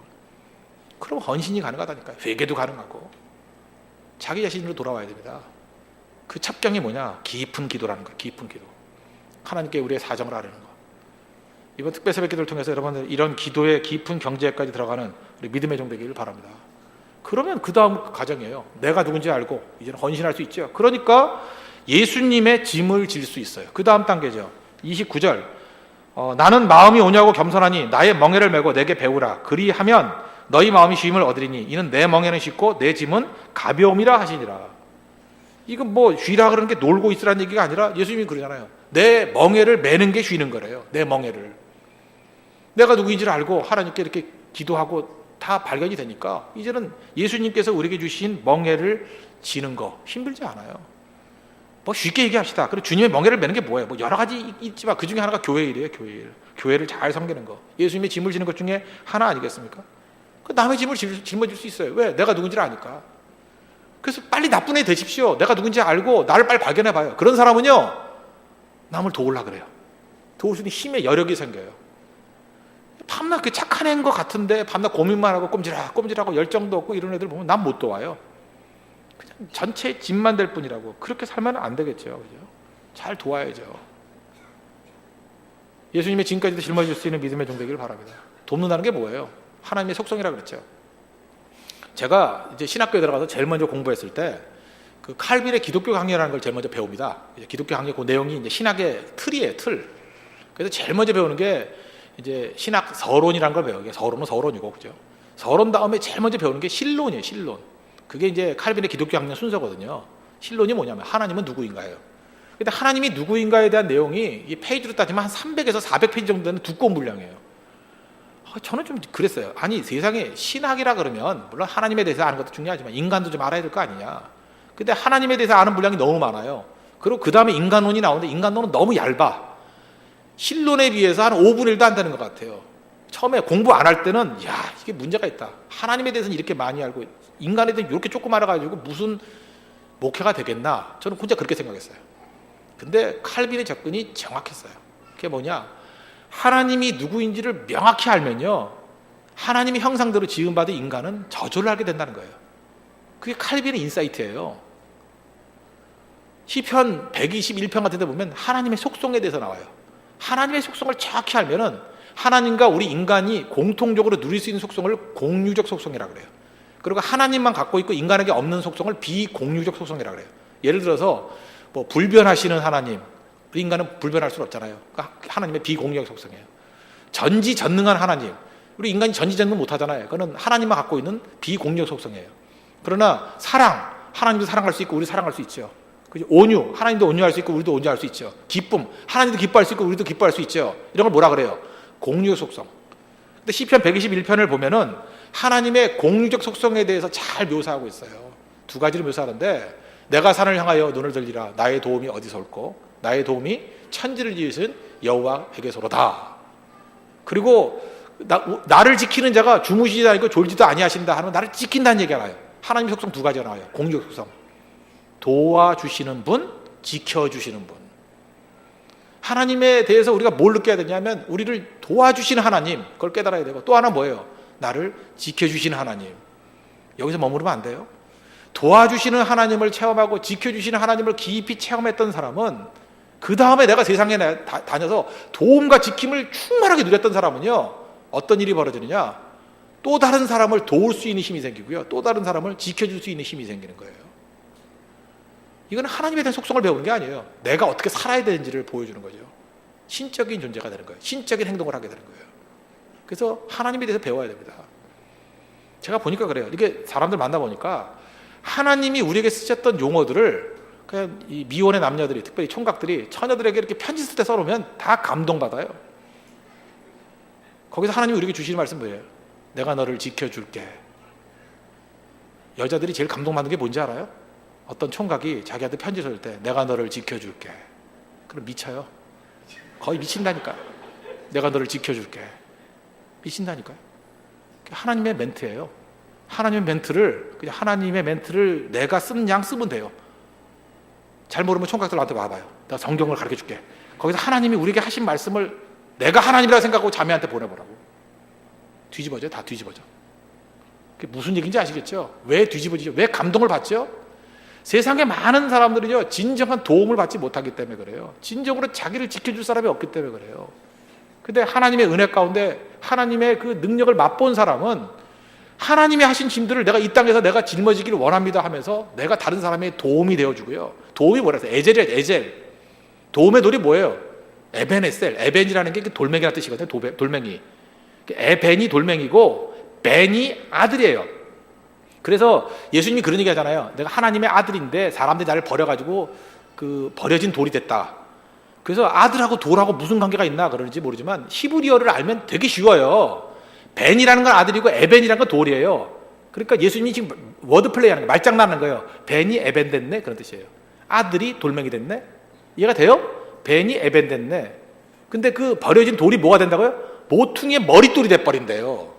그럼 헌신이 가능하다니까요. 회개도 가능하고 자기 자신으로 돌아와야 됩니다. 그 첩경이 뭐냐? 깊은 기도라는 거예요. 깊은 기도. 하나님께 우리의 사정을 아뢰는 거. 이번 특별 새벽 기도를 통해서 여러분들 이런 기도의 깊은 경제까지 들어가는 우리 믿음의 종 되기를 바랍니다. 그러면 그 다음 과정이에요. 내가 누군지 알고 이제는 헌신할 수 있죠. 그러니까 예수님의 짐을 질 수 있어요. 그 다음 단계죠. 29절. 나는 마음이 오냐고 겸손하니 나의 멍에를 메고 내게 배우라. 그리하면 너희 마음이 쉼을 얻으리니 이는 내 멍에는 쉽고 내 짐은 가벼움이라 하시니라. 이건 뭐 쉬라 그러는 게 놀고 있으라는 얘기가 아니라 예수님이 그러잖아요. 내 멍에를 매는 게 쉬는 거래요. 내 멍에를. 내가 누구인지를 알고 하나님께 이렇게 기도하고 다 발견이 되니까 이제는 예수님께서 우리에게 주신 멍에를 지는 거 힘들지 않아요. 뭐 쉽게 얘기합시다. 그리고 주님의 멍에를 매는 게 뭐예요? 뭐 여러 가지 있지만 그 중에 하나가 교회일이에요. 교회를 잘 섬기는 거. 예수님의 짐을 지는 것 중에 하나 아니겠습니까? 그 남의 짐을 짊어질 수 있어요. 왜? 내가 누군지를 아니까. 그래서 빨리 나쁜 애 되십시오. 내가 누군지 알고 나를 빨리 발견해봐요. 그런 사람은요, 남을 도우려고 그래요. 도울 수 있는 힘의 여력이 생겨요. 밤낮 그 착한 애인 것 같은데 밤낮 고민만 하고 꼼지락꼼지락하고 열정도 없고 이런 애들 보면 난 못 도와요. 그냥 전체 짐만 될 뿐이라고. 그렇게 살면 안 되겠죠. 그죠? 잘 도와야죠. 예수님의 짐까지도 짊어질 수 있는 믿음의 종 되기를 바랍니다. 돕는다는 게 뭐예요? 하나님의 속성이라고 그랬죠. 제가 이제 신학교에 들어가서 제일 먼저 공부했을 때 그 칼빈의 기독교 강령이라는 걸 제일 먼저 배웁니다. 기독교 강령 그 내용이 이제 신학의 틀이에요, 틀. 그래서 제일 먼저 배우는 게 이제 신학 서론이라는 걸 배워요. 서론은 서론이고, 그죠? 서론 다음에 제일 먼저 배우는 게 신론이에요, 신론. 그게 이제 칼빈의 기독교 강령 순서거든요. 신론이 뭐냐면 하나님은 누구인가예요. 근데 하나님이 누구인가에 대한 내용이 이 페이지로 따지면 한 300에서 400페이지 정도 되는 두꺼운 분량이에요. 저는 좀 그랬어요. 아니, 세상에 신학이라 그러면 물론 하나님에 대해서 아는 것도 중요하지만 인간도 좀 알아야 될 거 아니냐. 근데 하나님에 대해서 아는 분량이 너무 많아요. 그리고 그 다음에 인간론이 나오는데 인간론은 너무 얇아. 신론에 비해서 한 5분의 1도 안 되는 것 같아요. 처음에 공부 안 할 때는 이게 문제가 있다. 하나님에 대해서는 이렇게 많이 알고 인간에 대해서는 이렇게 조금 알아가지고 무슨 목회가 되겠나. 저는 혼자 그렇게 생각했어요. 근데 칼빈의 접근이 정확했어요. 그게 뭐냐, 하나님이 누구인지를 명확히 알면요, 하나님의 형상대로 지음받은 인간은 저절로 알게 된다는 거예요. 그게 칼빈의 인사이트예요. 시편 121편 같은 데 보면 하나님의 속성에 대해서 나와요. 하나님의 속성을 정확히 알면은 하나님과 우리 인간이 공통적으로 누릴 수 있는 속성을 공유적 속성이라고 그래요. 그리고 하나님만 갖고 있고 인간에게 없는 속성을 비공유적 속성이라고 그래요. 예를 들어서 뭐 불변하시는 하나님, 우리 인간은 불변할 수는 없잖아요. 그러니까 하나님의 비공유적 속성이에요. 전지전능한 하나님, 우리 인간이 전지전능 못하잖아요. 그거는 하나님만 갖고 있는 비공유적 속성이에요. 그러나 사랑, 하나님도 사랑할 수 있고 우리 사랑할 수 있죠. 그죠? 온유, 하나님도 온유할 수 있고 우리도 온유할 수 있죠. 기쁨, 하나님도 기뻐할 수 있고 우리도 기뻐할 수 있죠. 이런 걸 뭐라 그래요? 공유적 속성. 근데 시편 121편을 보면은 하나님의 공유적 속성에 대해서 잘 묘사하고 있어요. 두 가지를 묘사하는데, 내가 산을 향하여 눈을 들리라. 나의 도움이 어디서 올꼬? 나의 도움이 천지를 지으신 여호와에게서로다. 그리고 나를 지키는 자가 주무시지 않고 졸지도 아니하신다 하면 나를 지킨다는 얘기가 나와요. 하나님 속성 두 가지가 나와요. 공유적 속성. 도와주시는 분, 지켜주시는 분. 하나님에 대해서 우리가 뭘 느껴야 되냐면 우리를 도와주시는 하나님, 그걸 깨달아야 되고, 또 하나 뭐예요? 나를 지켜주시는 하나님. 여기서 머무르면 안 돼요. 도와주시는 하나님을 체험하고 지켜주시는 하나님을 깊이 체험했던 사람은 그 다음에 내가 세상에 다녀서 도움과 지킴을 충만하게 누렸던 사람은요, 어떤 일이 벌어지느냐, 또 다른 사람을 도울 수 있는 힘이 생기고요, 또 다른 사람을 지켜줄 수 있는 힘이 생기는 거예요. 이건 하나님에 대한 속성을 배우는 게 아니에요. 내가 어떻게 살아야 되는지를 보여주는 거죠. 신적인 존재가 되는 거예요. 신적인 행동을 하게 되는 거예요. 그래서 하나님에 대해서 배워야 됩니다. 제가 보니까 그래요. 이게 사람들 만나보니까 하나님이 우리에게 쓰셨던 용어들을 그냥 이 미혼의 남녀들이, 특별히 총각들이 처녀들에게 이렇게 편지 쓸 때 써놓으면 다 감동받아요. 거기서 하나님이 우리에게 주시는 말씀 뭐예요? 내가 너를 지켜줄게. 여자들이 제일 감동받는 게 뭔지 알아요? 어떤 총각이 자기한테 편지 쓸 때 내가 너를 지켜줄게. 그럼 미쳐요. 거의 미친다니까. 내가 너를 지켜줄게. 미친다니까요. 하나님의 멘트예요. 하나님의 멘트를, 그냥 하나님의 멘트를 내가 쓰는 양 쓰면 돼요. 잘 모르면 총각들 나한테 와봐요. 내가 성경을 가르쳐줄게. 거기서 하나님이 우리에게 하신 말씀을 내가 하나님이라고 생각하고 자매한테 보내보라고. 뒤집어져요. 다 뒤집어져. 그게 무슨 얘기인지 아시겠죠? 왜 뒤집어지죠? 왜 감동을 받죠? 세상에 많은 사람들이요, 진정한 도움을 받지 못하기 때문에 그래요. 진정으로 자기를 지켜줄 사람이 없기 때문에 그래요. 근데 하나님의 은혜 가운데 하나님의 그 능력을 맛본 사람은 하나님이 하신 짐들을 내가 이 땅에서 내가 짊어지기를 원합니다 하면서 내가 다른 사람의 도움이 되어주고요. 도움이 뭐라서 에젤이에요. 에젤. 도움의 돌이 뭐예요? 에벤에셀. 에벤이라는 게 돌멩이라는 뜻이거든요. 돌멩이. 에벤이 돌멩이고 벤이 아들이에요. 그래서 예수님이 그런 얘기 하잖아요. 내가 하나님의 아들인데 사람들이 나를 버려가지고 그 버려진 돌이 됐다. 그래서 아들하고 돌하고 무슨 관계가 있나 그러는지 모르지만 히브리어를 알면 되게 쉬워요. 벤이라는 건 아들이고 에벤이라는 건 돌이에요. 그러니까 예수님이 지금 워드플레이 하는 거예요. 말장난하는 거예요. 벤이 에벤 됐네 그런 뜻이에요. 아들이 돌멩이 됐네. 이해가 돼요? 벤이 에벤 됐네. 근데 그 버려진 돌이 뭐가 된다고요? 모퉁이의 머릿돌이 돼버린대요.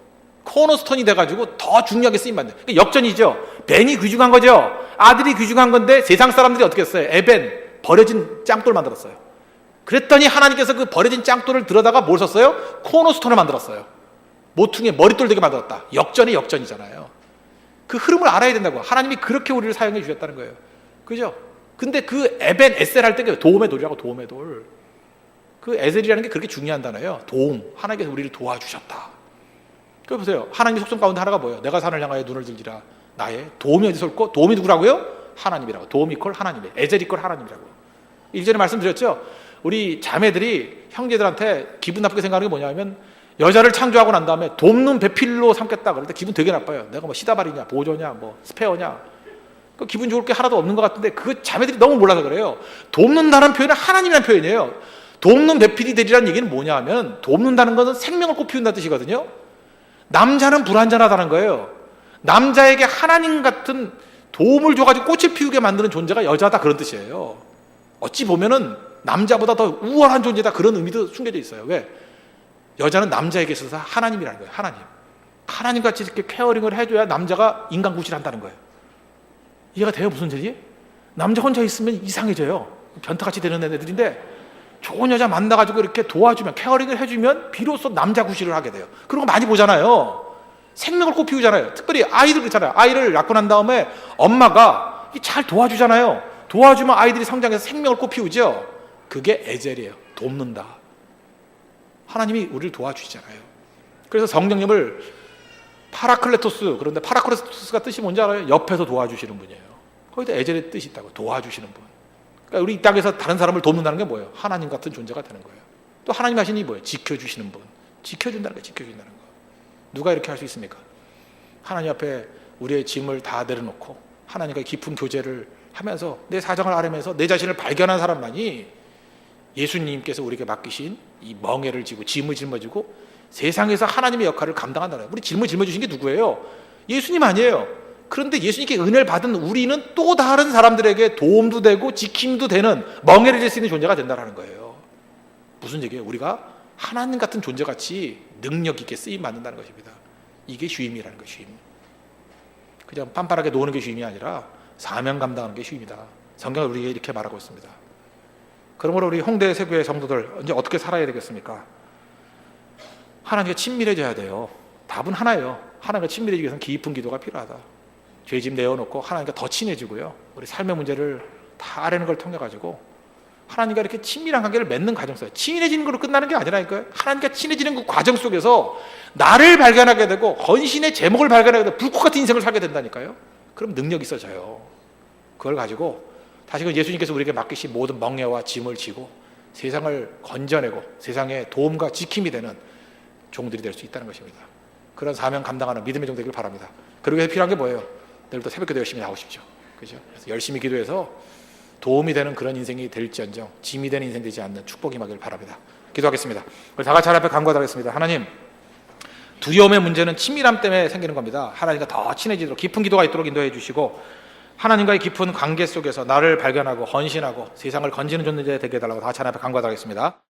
코너스톤이 돼가지고 더 중요하게 쓰임받는. 그러니까 역전이죠. 벤이 귀중한 거죠. 아들이 귀중한 건데 세상 사람들이 어떻게 했어요? 에벤, 버려진 짱돌 만들었어요. 그랬더니 하나님께서 그 버려진 짱돌을 들여다가 뭘 썼어요? 코너스톤을 만들었어요. 모퉁이의 머릿돌 되게 만들었다. 역전이 역전이잖아요. 그 흐름을 알아야 된다고. 하나님이 그렇게 우리를 사용해 주셨다는 거예요. 그죠? 근데 그 에벤, 에셀 할 때 도움의 돌이라고. 도움의 돌. 그 에셀이라는 게 그렇게 중요한 단어예요. 도움. 하나님께서 우리를 도와주셨다. 그 보세요. 하나님의 속성 가운데 하나가 뭐예요? 내가 산을 향하여 눈을 들지라. 나의 도움이 어디서 올까? 도움이 누구라고요? 하나님이라고. 도움이 콜 하나님이에요. 에셀이 콜 하나님이라고. 일전에 말씀드렸죠? 우리 자매들이 형제들한테 기분 나쁘게 생각하는 게 뭐냐면 여자를 창조하고 난 다음에 돕는 배필로 삼겠다 그럴 때 기분 되게 나빠요. 내가 뭐 시다발이냐 보조냐 뭐 스페어냐 그 기분 좋을 게 하나도 없는 것 같은데 그 자매들이 너무 몰라서 그래요. 돕는다는 표현은 하나님이라는 표현이에요. 돕는 배필이 되리라는 얘기는 뭐냐 하면 돕는다는 것은 생명을 꽃피운다는 뜻이거든요. 남자는 불완전하다는 거예요. 남자에게 하나님 같은 도움을 줘가지고 꽃을 피우게 만드는 존재가 여자다 그런 뜻이에요. 어찌 보면은 남자보다 더 우월한 존재다 그런 의미도 숨겨져 있어요. 왜? 여자는 남자에게 있어서 하나님이라는 거예요. 하나님같이 이렇게 케어링을 해줘야 남자가 인간구실을 한다는 거예요. 이해가 돼요? 무슨 소리지? 남자 혼자 있으면 이상해져요. 변태같이 되는 애들인데 좋은 여자 만나가지고 이렇게 도와주면 케어링을 해주면 비로소 남자 구실을 하게 돼요. 그런 거 많이 보잖아요. 생명을 꽃피우잖아요. 특별히 아이들 그렇잖아요. 아이를 낳고 난 다음에 엄마가 잘 도와주잖아요. 도와주면 아이들이 성장해서 생명을 꽃피우죠. 그게 에젤이에요. 돕는다. 하나님이 우리를 도와주시잖아요. 그래서 성령님을 파라클레토스, 그런데 파라클레토스가 뜻이 뭔지 알아요? 옆에서 도와주시는 분이에요. 거기다 에젤의 뜻이 있다고. 도와주시는 분. 그러니까 우리 이 땅에서 다른 사람을 돕는다는 게 뭐예요? 하나님 같은 존재가 되는 거예요. 또 하나님 하시는 이 뭐예요? 지켜주시는 분. 지켜준다는 거예요. 지켜준다는 거. 누가 이렇게 할 수 있습니까? 하나님 앞에 우리의 짐을 다 내려놓고 하나님과 깊은 교제를 하면서 내 사정을 아뢰면서 내 자신을 발견한 사람만이 예수님께서 우리에게 맡기신 이 멍에를 지고 짐을 짊어지고 세상에서 하나님의 역할을 감당한다는 거예요. 우리 짐을 짊어주신 게 누구예요? 예수님 아니에요. 그런데 예수님께 은혜를 받은 우리는 또 다른 사람들에게 도움도 되고 지킴도 되는 멍에를 질 수 있는 존재가 된다는 거예요. 무슨 얘기예요? 우리가 하나님 같은 존재같이 능력 있게 쓰임 받는다는 것입니다. 이게 쉼이라는 거예요. 쉼. 그냥 빤빤하게 노는 게 쉼이 아니라 사명 감당하는 게 쉼이다. 성경은 우리에게 이렇게 말하고 있습니다. 그러므로 우리 홍대 세교회 성도들 이제 어떻게 살아야 되겠습니까? 하나님과 친밀해져야 돼요. 답은 하나예요. 하나님과 친밀해지기 위해서는 깊은 기도가 필요하다. 죄짐 내어놓고 하나님과 더 친해지고요. 우리 삶의 문제를 다 아뢰는 걸 통해 가지고 하나님과 이렇게 친밀한 관계를 맺는 과정 속에 친해지는 걸로 끝나는 게 아니라니까요. 하나님과 친해지는 그 과정 속에서 나를 발견하게 되고 헌신의 제목을 발견하게 되고 불꽃 같은 인생을 살게 된다니까요. 그럼 능력이 있어져요. 그걸 가지고 다시금 예수님께서 우리에게 맡기신 모든 멍에와 짐을 지고 세상을 건져내고 세상에 도움과 지킴이 되는 종들이 될 수 있다는 것입니다. 그런 사명 감당하는 믿음의 종 되길 바랍니다. 그러기 위해서 필요한 게 뭐예요? 내일부터 새벽기도 열심히 나오십시오. 그죠? 그래서 열심히 기도해서 도움이 되는 그런 인생이 될지언정 짐이 되는 인생 되지 않는 축복이 임하길 바랍니다. 기도하겠습니다. 우리 다 같이 하나님 앞에 간구하겠습니다. 하나님, 두려움의 문제는 친밀함 때문에 생기는 겁니다. 하나님과 더 친해지도록 깊은 기도가 있도록 인도해 주시고 하나님과의 깊은 관계 속에서 나를 발견하고 헌신하고 세상을 건지는 존재 되게 해달라고 다 같이 하나님 앞에 간구하겠습니다.